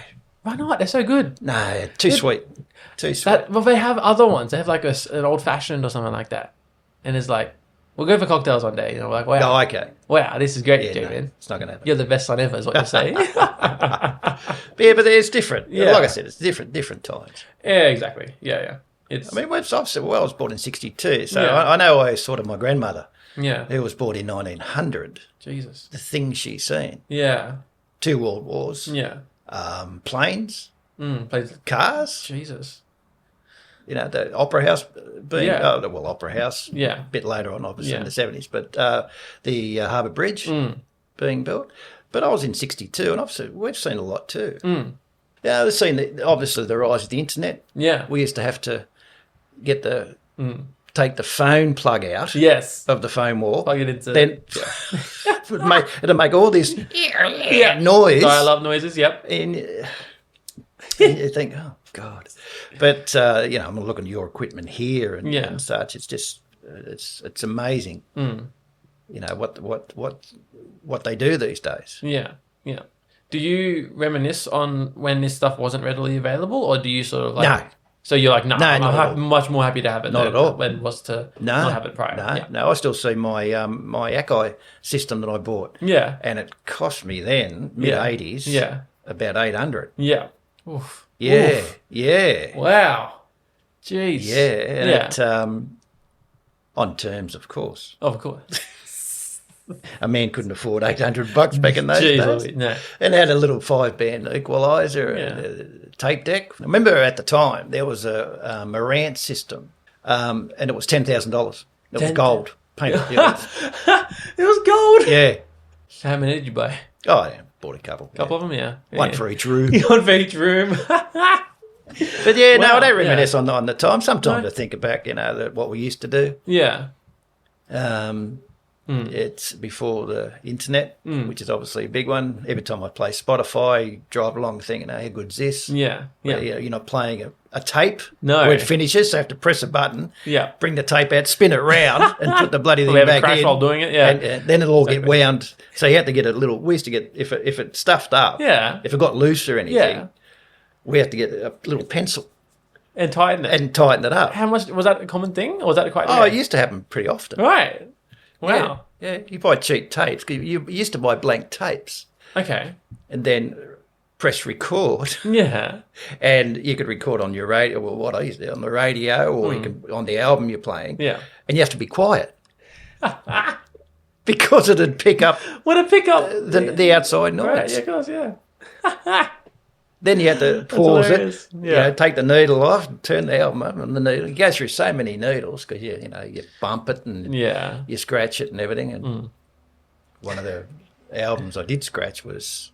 Why not? They're so good. no, too sweet, too sweet. Well, they have other ones. They have like an old fashioned or something like that, and it's like we'll go for cocktails one day. You know, we're like wow, Oh, okay. wow, this is great, Yeah, you do, no, man. it's not going to happen. You're the best son ever, is what you're saying. Yeah, but it's different. Yeah. Like I said, it's different times. Yeah, exactly. Yeah. It's I mean, I was born in '62, so Yeah. I know I sort of my grandmother, yeah. who was born in 1900. Jesus. The things she's seen: Yeah. 2 world wars, Yeah. planes, Plays cars. Jesus. The Opera House being Yeah. Opera House. Yeah. A bit later on, obviously Yeah. in the '70s, but the Harbour Bridge being built. But I was in '62, and we've seen a lot too. Yeah, we've seen obviously the rise of the internet. Yeah. We used to have to get take the phone plug out Yes. of the phone wall. Plug it into Then it'd make all this noise. dial-up noises. Yep. And you think, oh God! But I'm looking at your equipment here and such. It's just it's amazing. What they do these days. Yeah. Yeah. Do you reminisce on when this stuff wasn't readily available, or do you sort of like? No. So you're like, no, No, I'm not at all. much more happy to have it. Not than at all. When it was to No, not have it prior. No, Yeah. no. I still see my my Akai system that I bought. Yeah. And it cost me then mid '80s. Yeah. About $800. Yeah. Oof. Yeah. Oof. Yeah. Wow. Jeez. Yeah. And Yeah. it on terms, of course. Of course. A man couldn't afford $800 back in those days. Jeez, no. And it had a little 5-band equalizer, and a tape deck. I remember at the time there was a Marantz system, and it was $10,000. It was gold painted. It was gold. Yeah. How many did you buy? Oh, yeah. Bought a couple. Couple of them, yeah. One for each room. One for each room. But yeah, no, Wow, I don't reminisce yeah. on the time. Sometimes No. I think back, what we used to do. Yeah. It's before the internet, which is obviously a big one. Every time I play Spotify, you drive along thinking, how good's this? Yeah. Yeah. You're not playing a tape No. where it finishes, so you have to press a button, Yeah. bring the tape out, spin it round, and put the bloody thing We have a back crash in. while doing it, yeah. And then it'll all get wound. So you had to get we used to get, if it stuffed up, Yeah. if it got loose or anything, Yeah. we had to get a little pencil And tighten it. and tighten it up. How much was that a common thing, or was that quite? Oh, rare? it used to happen pretty often. Right. Wow. Yeah, you buy cheap tapes. You used to buy blank tapes Okay. and then press record, Yeah. and you could record on your radio. Well, what I used to do on the radio, or you could on the album you're playing. Yeah. And you have to be quiet because it'd pick up What a pickup. the outside noise. Right. Yeah. Of course. Yeah. Then you had to pause hilarious. it, take the needle off, turn the album up, and the needle. You go through so many needles because you bump it and you scratch it and everything. And one of the albums I did scratch was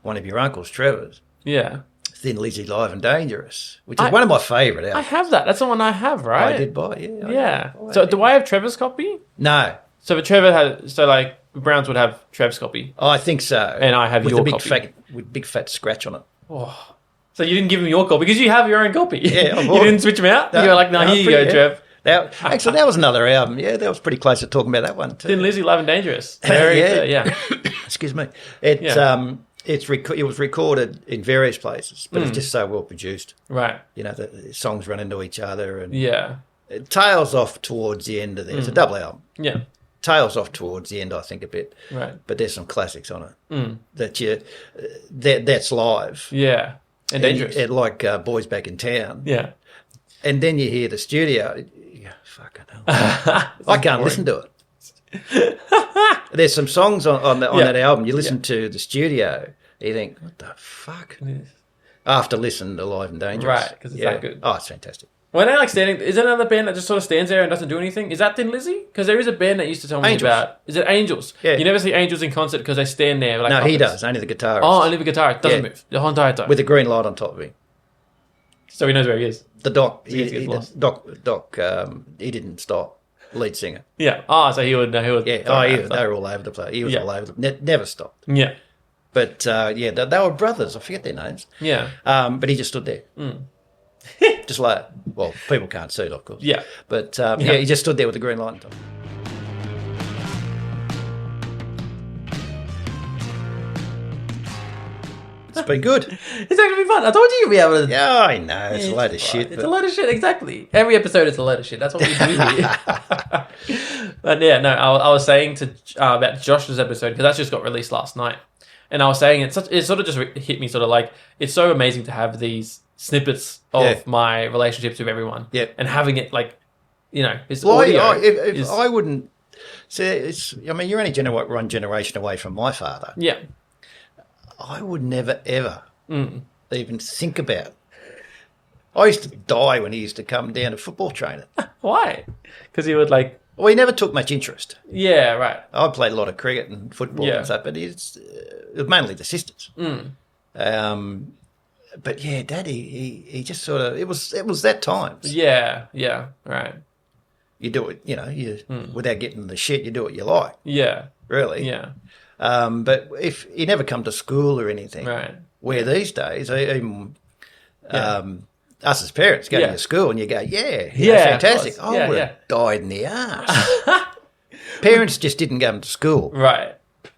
one of your uncle's, Trevor's. Yeah. Thin Lizzy, Live and Dangerous, which is one of my favourite albums. I have that. That's the one I have, right? I did buy, yeah. So do I have Trevor's copy? No. So Trevor had, Browns would have Trev's copy. Oh, I think so. And I have your copy. With big fat scratch on it. Oh. So you didn't give him your copy because you have your own copy. Yeah, you didn't switch them out. You were like, "No, here you go, Trev." Actually, that was another album. Yeah, that was pretty close to talking about that one too. Thin Lizzy, Live and Dangerous. Yeah. Excuse me. It was recorded in various places, but it's just so well produced. Right. The songs run into each other, and it tails off towards the end of it. It's a double album. Yeah. Tails off towards the end, I think, a bit. Right. But there's some classics on it that's live. Yeah. And dangerous. Like Boys Back in Town. Yeah. And then you hear the studio. Yeah, fucking hell. I can't listen to it. There's some songs on that album. You listen to the studio, you think, what the fuck? After listening to Live and Dangerous. Right, because it's that good. Oh, it's fantastic. When I standing, is there another band that just sort of stands there and doesn't do anything? Is that Thin Lizzy? Because there is a band that used to tell me about. Is it Angels? Yeah. You never see Angels in concert because they stand there like. No, puppets. he does. Only the guitarist. Oh, only the guitarist doesn't move the whole entire time with a green light on top of him. So he knows where he is. The Doc. He didn't stop. Lead singer. Yeah. Oh, so he would. Yeah. They were all over the place. He was all over. Never stopped. Yeah. But they were brothers. I forget their names. Yeah. But he just stood there. Just like, well, people can't see it, of course. Yeah. But he just stood there with the green light on top. It's been good. It's actually been fun. I told you you'd be able to. Yeah, I know. It's a load of shit. It's a load of shit, exactly. Every episode is a load of shit. That's what we do here. But yeah, no, I was saying to about Josh's episode, because that's just got released last night. And I was saying it sort of just hit me sort of like, it's so amazing to have these snippets of my relationships with everyone. Yeah. And having it like, it's audio. I wouldn't say you're only one generation away from my father. Yeah. I would never, ever even think about it. I used to die when he used to come down to football training. Why? Because he would like... Well, he never took much interest. Yeah, right. I played a lot of cricket and football and stuff, but it was mainly the sisters. But yeah, Dad, he just sort of... It was that time. Yeah, right. You do it, without getting the shit, you do what you like. Yeah. Really. Yeah. But if he never come to school or anything, right? Where these days, even us as parents go to school and you go, fantastic. I would have died in the arse. Parents just didn't go to school, right?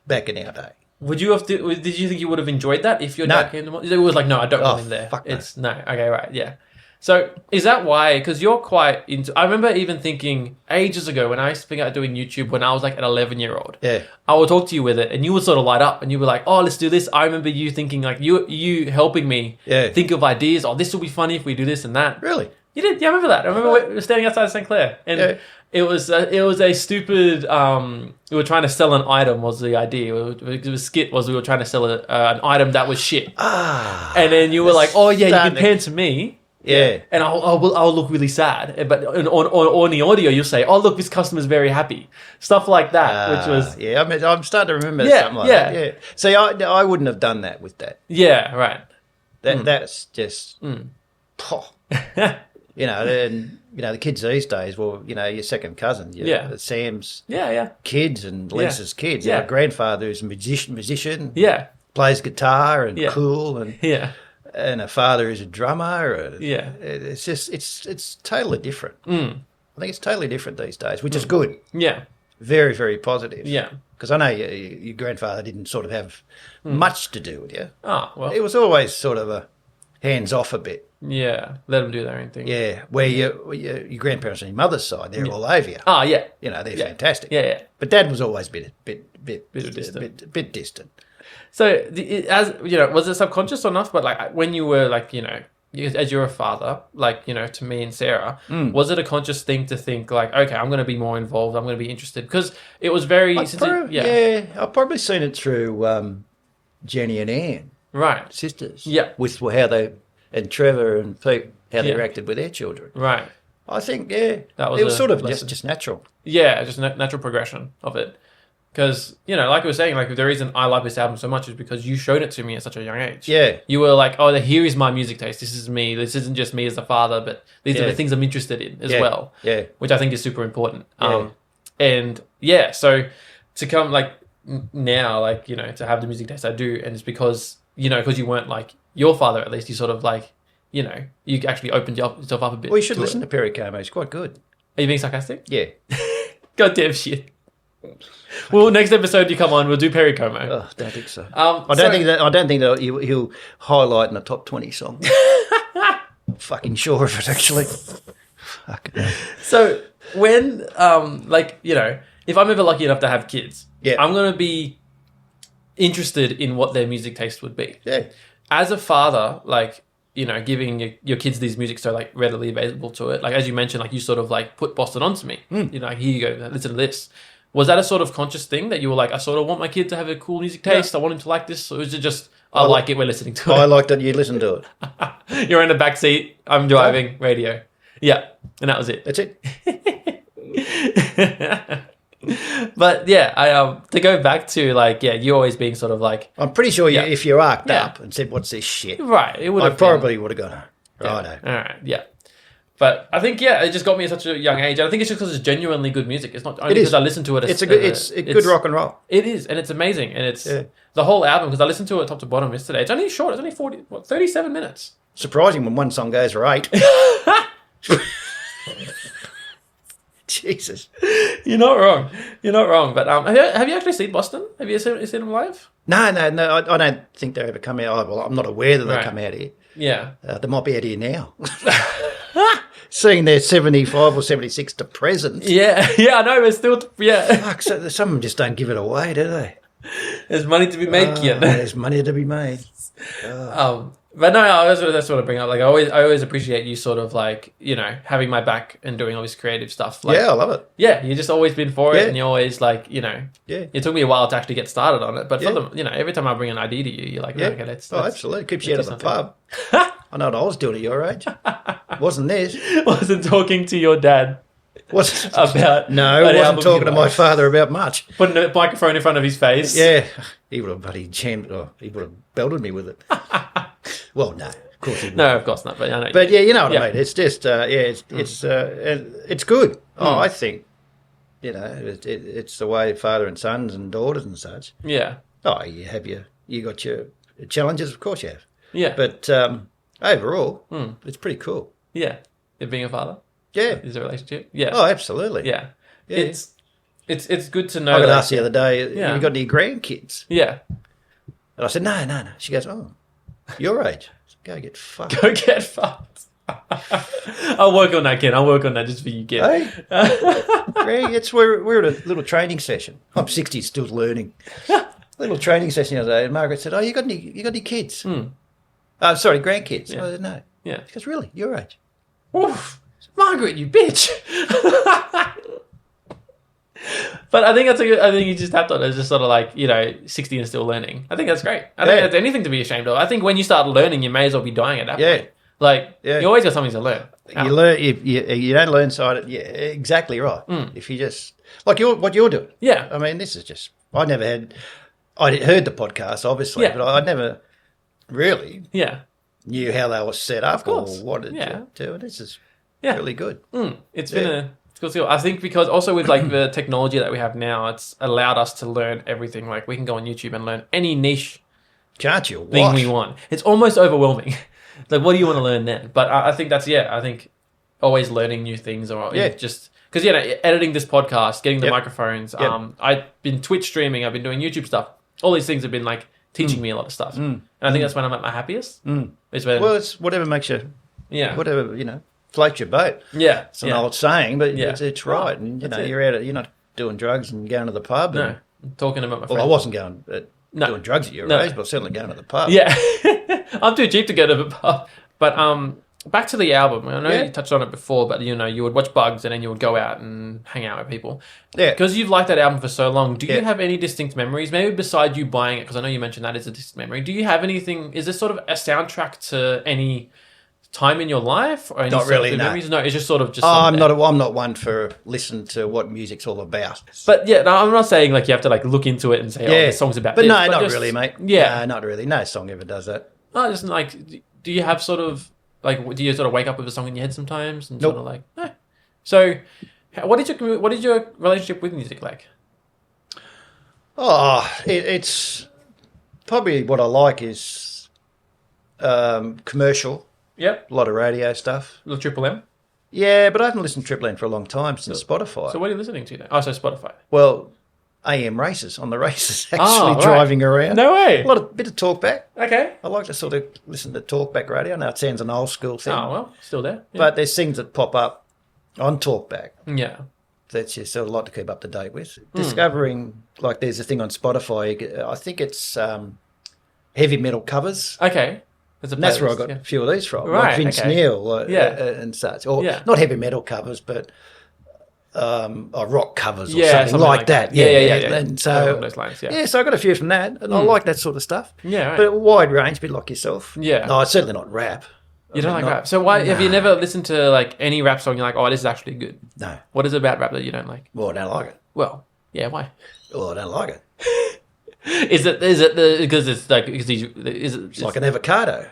Back in our day. Would you have? Did you think you would have enjoyed that if your dad came to? It was like, no, I don't want him there. Fuck no. Okay, right, yeah. So is that why? Because you're quite into... I remember even thinking ages ago when I used to think about doing YouTube when I was like an 11-year-old. Yeah. I would talk to you with it and you would sort of light up and you were like, oh, let's do this. I remember you thinking like you helping me think of ideas. Oh, this will be funny if we do this and that. Really? You did? Yeah, I remember that. I remember we were standing outside St. Clair and it was a stupid... we were trying to sell an item was the idea. The skit was we were trying to sell an item that was shit. And then you were like, oh yeah, you can pan to me. Yeah. And I'll look really sad. But on the audio, you'll say, oh, look, this customer's very happy. Stuff like that, which was... Yeah, I'm starting to remember something like that. Yeah. See, I wouldn't have done that with that. Yeah, right. That's just... And, the kids these days, well, your second cousins, Sam's kids and Lisa's kids. Yeah. Grandfather who's a musician. Yeah. Plays guitar and cool and... Yeah. And a father is a drummer. It's just it's totally different. I think it's totally different these days, which is good. Yeah, very, very positive. Yeah, because I know your grandfather didn't sort of have much to do with you. Oh well, it was always sort of a hands off a bit. Yeah, let them do their own thing. Yeah, where your grandparents on your mother's side, they're all over you. Oh yeah, they're fantastic. Yeah. But Dad was always a bit distant. So, was it subconscious enough? But like when you were like, as you're a father, like to me and Sarah, was it a conscious thing to think like, okay, I'm going to be more involved. I'm going to be interested because it was very. I've probably seen it through Jenny and Anne. Right. sisters. Yeah. With how they, and Trevor and Pete, how they Yeah. reacted with their children. Right. I think, That was it was a sort of lesson. just natural. Yeah, just natural progression of it. Because, like we were saying, like the reason I love this album so much is because you showed it to me at such a young age. Yeah. You were like, oh, here is my music taste. This is me. This isn't just me as a father, but these are Yeah. the things I'm interested in as Yeah. well. Yeah. Which I think is super important. Yeah. So to come like now, like, to have the music taste I do, and it's because you weren't like your father, at least you sort of like, you actually opened yourself up a bit. Well, you should to listen it. to Perry Como. He's quite good. Are you being sarcastic? Yeah. Goddamn shit. Well, next episode you come on, we'll do Perry Como. Oh, I don't think so. I I don't think that he'll highlight in the top 20 song. I'm fucking sure of it, actually. Fuck. So when, if I'm ever lucky enough to have kids, Yeah. I'm going to be interested in what their music taste would be. Yeah. As a father, like, giving your kids these music so like readily available to it. Like, as you mentioned, like you sort of like put Boston onto me. Like, here you go, listen to this. Was that a sort of conscious thing that you were like, I sort of want my kid to have a cool music taste. I want him to like this. Or is it just, I like it, we're listening to it? I like that you listen to it. You're in the back seat, I'm driving, radio. Yeah, and that was it. That's it. But yeah, to go back to like, you always being sort of like, I'm pretty sure Yeah. if you arced Yeah. up and said, what's this shit? right, it would I have probably would have gone, been, righto. all right, yeah. But I think, it just got me at such a young age. And I think it's just because it's genuinely good music. It's not only It is. because I listen to it. It's good rock and roll. It is, and it's amazing. And it's Yeah. the whole album, because I listened to it top to bottom yesterday. It's only short. It's only 37 minutes. Surprising when one song goes for 8. Jesus. You're not wrong. You're not wrong. But have you actually seen Boston? Have you seen them live? No. I don't think they ever come out. Well, I'm not aware that they Right. come out here. Yeah. They might be out here now. Seeing their 75 or 76 to present. Yeah, I know. It's still, Fuck, so some of them just don't give it away, do they? There's money to be made, kid. There's money to be made. But no, that's what I bring up. Like, I always appreciate you sort of like, having my back and doing all this creative stuff. Like, Yeah, I love it. yeah, you just always been for it, Yeah. and you always like, Yeah. It took me a while to actually get started on it, but Yeah. for them, every time I bring an idea to you, you're like, Yeah. okay, let's Absolutely. Keeps you out let's of do the something. pub. I know what I was doing at your age. Wasn't this? Wasn't talking to your dad Wasn't about No, an wasn't album talking you to my like. father about much. Putting a microphone in front of his face. Yeah, he would have bloody jammed. Oh, he would have belted me with it. Well, no, of course he wouldn't. No, of course not. But I know. But yeah, you know what Yeah. I mean. It's just it's good. Oh, I think it's the way father and sons and daughters and such. Yeah. Oh, you got your challenges, of course you have. Yeah. But overall, it's pretty cool. yeah. It being a father Yeah. is a relationship. Yeah. Oh, absolutely. Yeah. Yeah. It's good to know. I got that- asked the other day, Yeah. have you got any grandkids? Yeah. And I said, no. She goes, oh, your age. I said, go get fucked. Go get fucked. I'll work on that, Ken. I'll work on that just for you, Ken. Hey, Greg, we're at a little training session. I'm 60, still learning. Little training session the other day, and Margaret said, "Oh, you got any kids? Sorry, grandkids." Yeah. I said, "No." Yeah. She goes, "Really? Your age?" Oof. Margaret, you bitch. But I think that's I think you just tapped on it. It's just sort of like, 60 and still learning. I think that's great. I think that's anything to be ashamed of. I think when you start learning, you may as well be dying at that point. Like, Yeah. you always got something to learn. You learn. You don't learn side. Yeah, exactly right. If you just like what you're doing. Yeah. I mean, this is just. I never had. I heard the podcast, obviously, Yeah. but I never really Yeah. knew how they were set up or course. what to Yeah. do. And this is Yeah. really good. It's been it's good skill. I think because also with like the technology that we have now, it's allowed us to learn everything. Like we can go on YouTube and learn any niche Can't you? thing What? we want. It's almost overwhelming. Like, what do you want to learn then? But I think I think always learning new things or just because editing this podcast, getting the Yep. microphones. Yep. I've been Twitch streaming. I've been doing YouTube stuff. All these things have been like teaching me a lot of stuff, and I think that's when I'm at my happiest. Is when Well, it's whatever makes you, whatever floats your boat. yeah, It's an old saying, but Yeah. it's right. And That's it. you're not doing drugs and going to the pub. No, And, I'm talking about my well, friends. I wasn't going No. doing drugs at your No. age, but certainly going to the pub. Yeah, I'm too cheap to go to the pub. But back to the album. I know Yeah. you touched on it before, but you would watch Bugs and then you would go out and hang out with people. Yeah. Because you've liked that album for so long, do you Yeah. have any distinct memories? Maybe besides you buying it, because I know you mentioned that is a distinct memory. Do you have anything? Is this sort of a soundtrack to any time in your life or any Not sort really, of no. memories? No, it's just sort of just. Oh, I'm something there. not one for listen to what music's all about. But yeah, no, I'm not saying like you have to like look into it and say, oh, the song's about but this. no, not just- really, mate. Yeah. No, not really. No song ever does that. Oh, just like, do you have sort of like, do you sort of wake up with a song in your head sometimes and Nope. sort of like, eh. So, what is your relationship with music like? Oh, it's probably what I like is commercial, Yep, a lot of radio stuff. the Triple M. Yeah, but I haven't listened to Triple M for a long time since Spotify. So what are you listening to now? Oh, so Spotify. Well, AM races on the races, actually right. driving around. No way. Bit of talkback. Okay. I like to sort of listen to talkback radio. Now it sounds an old school thing, Oh well, still there. Yeah. but there's things that pop up on talkback Yeah. that's just sort of a lot to keep up to date with. Discovering, like, there's a thing on Spotify. I think it's heavy metal covers. Okay. There's a And that's where I playlist, got yeah. a few of these from, Right, like Vince okay. Neil and such. Or Yeah. not heavy metal covers, but or rock covers or Yeah, something like that. Yeah. And Along so, those lines, yeah. yeah, so I got a few from that, and I like that sort of stuff. Yeah, right. But a wide range, a bit like yourself. Yeah. No, it's certainly not rap. You don't like not- rap. So why have you never listened to like any rap song? You're like, oh, this is actually good. No. What is it about rap that you don't like? Well, I don't like it. Well, yeah, why? Well, I don't like it. Is it the because it's like is it It's like an avocado.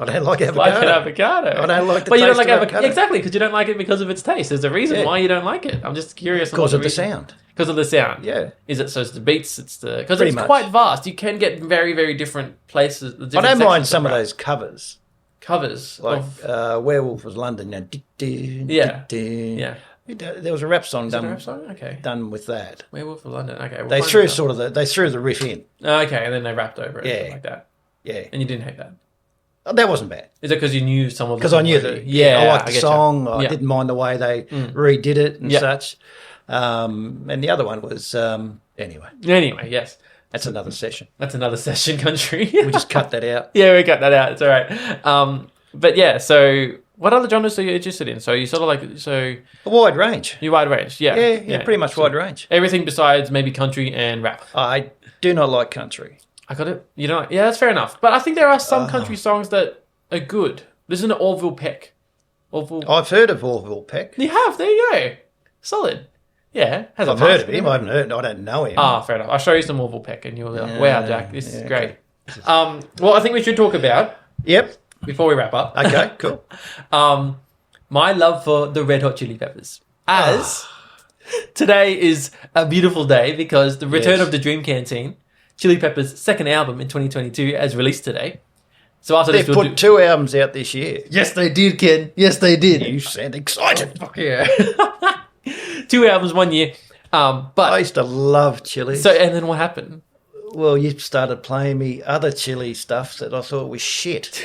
I don't like avocado. like an avocado? I don't like the but you don't taste like of avocado. exactly because you don't like it because of its taste. There's a reason Yeah. why you don't like it. I'm just curious Because of the sound. Because of the sound. Yeah. Is it so? It's the beats. It's the because Pretty it's much. quite vast. You can get very very different places. I different don't mind sections some of rap. those covers. Covers Like of Werewolf was London. Yeah. Yeah. yeah. There was a rap song Is that a done, rap song? Okay. done with that. Werewolf of London. Okay. we'll They find threw it. sort of they threw the riff in. Okay, and then they rapped over it. Yeah. Something like that. Yeah. And you didn't hate that. That wasn't bad. Is it because you knew someone? Because I knew that. Yeah, I liked the getcha. song. I Yeah. didn't mind the way they redid it and Yeah. such. And the other one was anyway. Anyway, yes, That's another session. that's another session country. We just cut that out. Yeah, we cut that out. It's all right. But yeah, so what other genres are you interested in? So you sort of like A wide range. you wide range. Yeah, Yeah, pretty much wide range. Everything besides maybe country and rap. I do not like country. I got it. You know, yeah, that's fair enough. But I think there are some country songs that are good. Listen to Orville Peck. Orville. I've heard of Orville Peck. You have. There you go. Solid. Yeah, has a I've heard of mask. him. I haven't heard. I don't know him. Ah, fair enough. I'll show you some Orville Peck, and you'll be like, "Wow, Jack, this is yeah, great." okay. Well, I think we should talk about Yep. before we wrap up. Okay. Cool. My love for the Red Hot Chili Peppers. As today is a beautiful day because the return Yes. of the Dream Canteen, Chili Peppers' second album in 2022, as released today. So after They this, we'll put 2 albums out this year. Yes, they did, Ken. Yes, they did. You sound excited. Fuck yeah. 2 albums, 1 year. I But used to love chili. so, and then what happened? Well, you started playing me other chili stuff that I thought was shit.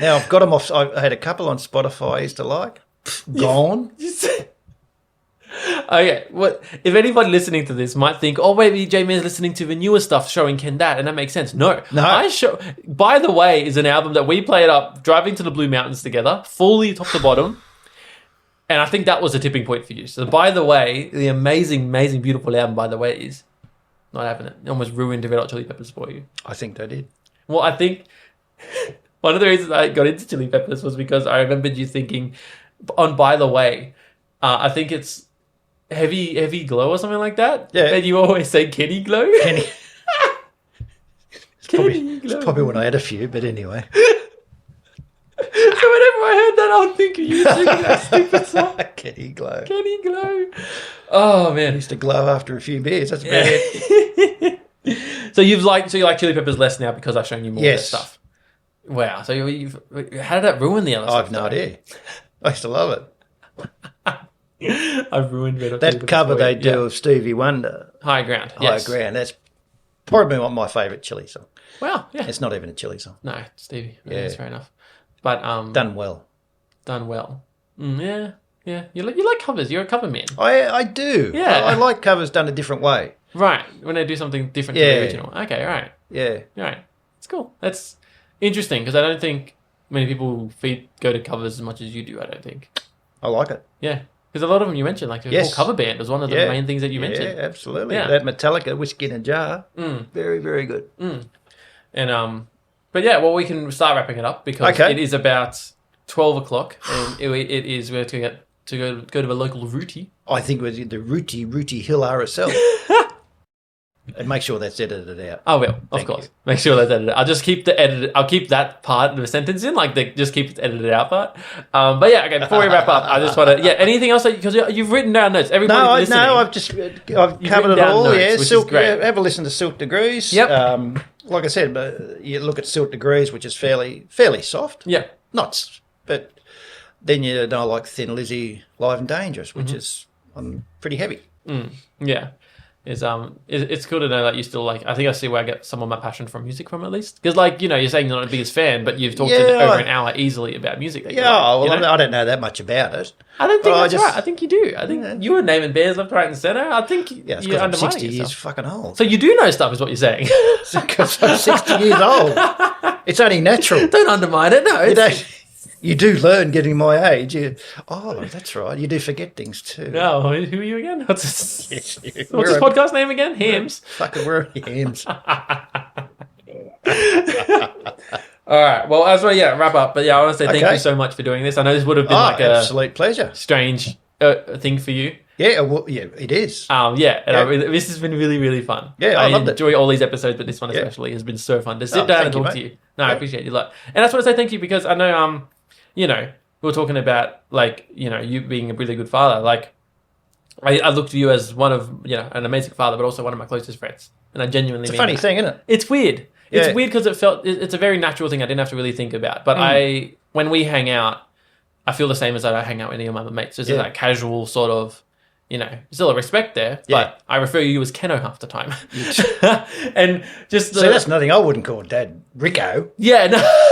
Now I've got them off. I had a couple on Spotify I used to like. Gone. Okay, what if anybody listening to this might think, oh, maybe J-Man's listening to the newer stuff showing Ken that, and that makes sense. No. By the Way is an album that we played up driving to the Blue Mountains together, fully top to bottom. And I think that was a tipping point for you. So By the Way, the amazing, amazing, beautiful album, By the Way, is not having it. It almost ruined the Red Hot Chili Peppers for you. I think they did. Well, I think one of the reasons I got into Chili Peppers was because I remembered you thinking on By the Way, I think it's Heavy Glow or something like that. Yeah. And you always say Kenny Glow. Kenny. Kenny Glow. It's probably when I had a few, but anyway. So whenever I heard that, I would think of you singing that stupid song. Kenny Glow. Kenny Glow. Oh, man. Used to glow after a few beers. That's about it. So you like Chili Peppers less now because I've shown you more of their Yes. stuff. Wow. So how did that ruin the other stuff? I've no idea. I used to love it. I've ruined Red Hot Chili That Peppers cover for they you. do Yeah. of Stevie Wonder, High Ground. High Yes. Ground, that's probably my favourite chili song. Wow. Yeah. It's not even a chili song. No, Stevie. Yeah, Yeah. that's fair enough. But Done well. done well. Yeah, yeah. You like covers. You're a cover man, I do. Yeah. I like covers done a different way. right? When they do something different to Yeah. the original. Okay, right, Yeah. right. It's cool. That's interesting because I don't think many people go to covers as much as you do, I don't think. I like it. Yeah. Because a lot of them you mentioned, like the whole cover band was one of the main things that you mentioned. Yeah, absolutely. Yeah. That Metallica, Whiskey in a Jar, very, very good. And but yeah, well, we can start wrapping it up because it is about 12 o'clock, and it is we're to go to a local rooty. I think we're in the Rooty Hill RSL. And make sure that's edited out. I will, of course. Make sure that's edited. I'll just keep I'll keep that part of the sentence in, just keep it edited out part. But yeah, okay. Before we wrap up, I just want to. Yeah, anything else? Because you've written down notes. Everybody listening. No, I've covered it all. Notes, Silk. Have a listen to Silk Degrees. Yep. Like I said, you look at Silk Degrees, which is fairly soft. Yeah. But then you know, like Thin Lizzy, Live and Dangerous, which is pretty heavy. Yeah. It's cool to know that you still like. I think I see where I get some of my passion from music from, at least. Because, you're saying you're not the biggest fan, but you've talked over an hour easily about music. That I don't know that much about it. I don't think that's right. I think you do. I think you were naming bands left, right, and centre. I think you're undermining I'm 60 yourself. years fucking old. So you do know stuff, is what you're saying. Because I'm 60 years old. It's only natural. Don't undermine it. No, you do learn getting my age. That's right. You do forget things too. No, who are you again? What's this podcast name again? Hams. Fucking we're hams. All right. Well, as well, wrap up. But I want to say thank you so much for doing this. I know this would have been absolute pleasure. Strange thing for you. Yeah, it is. This has been really, really fun. Yeah, I loved it. Enjoy all these episodes, but this one especially has been so fun to sit down and talk to you. No, I appreciate you a lot. And I just want to say thank you because I know, we were talking about, you being a really good father. I look to you as one of, an amazing father, but also one of my closest friends. And I genuinely mean it's a funny thing, isn't it? It's weird. Yeah. It's weird because it's a very natural thing I didn't have to really think about. But when we hang out, I feel the same as I hang out with any of my mates. There's that casual sort of, still a respect there, but I refer to you as Keno half the time. And just so that's nothing I wouldn't call Dad Rico. Yeah, no.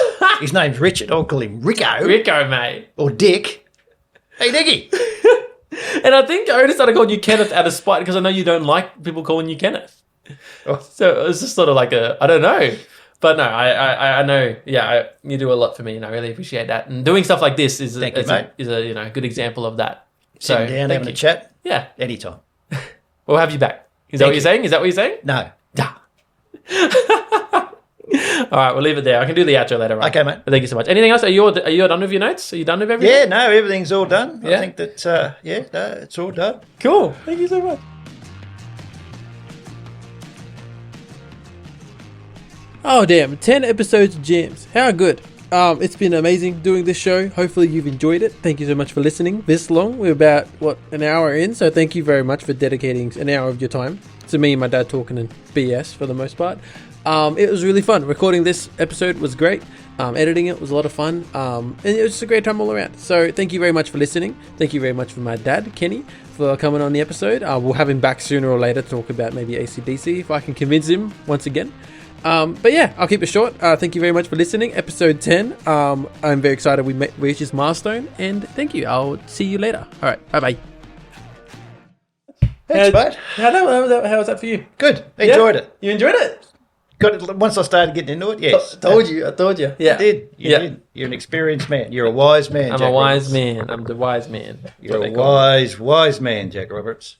His name's Richard. I'll call him Rico. Rico, mate. Or Dick. Hey, Dickie. And I think I already started calling you Kenneth out of spite because I know you don't like people calling you Kenneth. Oh. So it's just sort of like I don't know. But no, I know, you do a lot for me and I really appreciate that. And doing stuff like this is a good example of that. Sitting down, having a chat? Yeah. Anytime. We'll have you back. Is that what you're saying? Is that what you're saying? No. All right, we'll leave it there. I can do the outro later, right? Okay, mate. But thank you so much. Anything else? Are you done with your notes? Are you done with everything? Yeah, no, everything's all done. Yeah? I think that, it's all done. Cool. Thank you so much. Oh, damn. 10 episodes of Jams. How good. It's been amazing doing this show. Hopefully you've enjoyed it. Thank you so much for listening this long. We're about, an hour in, so thank you very much for dedicating an hour of your time to me and my dad talking in BS for the most part. It was really fun. Recording this episode was great. Editing it was a lot of fun. And it was just a great time all around. So thank you very much for listening. Thank you very much for my dad, Kenny, for coming on the episode. We'll have him back sooner or later to talk about maybe AC/DC if I can convince him once again. But yeah, I'll keep it short. Thank you very much for listening. Episode 10. I'm very excited we reached this milestone. And thank you. I'll see you later. All right. Bye-bye. Thanks, mate. How was that for you? Good. Enjoyed it. You enjoyed it? Once I started getting into it, yes. I told you. Yeah. You did. You did. You're an experienced man. You're a wise man, I'm Jack a wise Roberts. man. I'm the wise man. You're a wise man, Jack Roberts.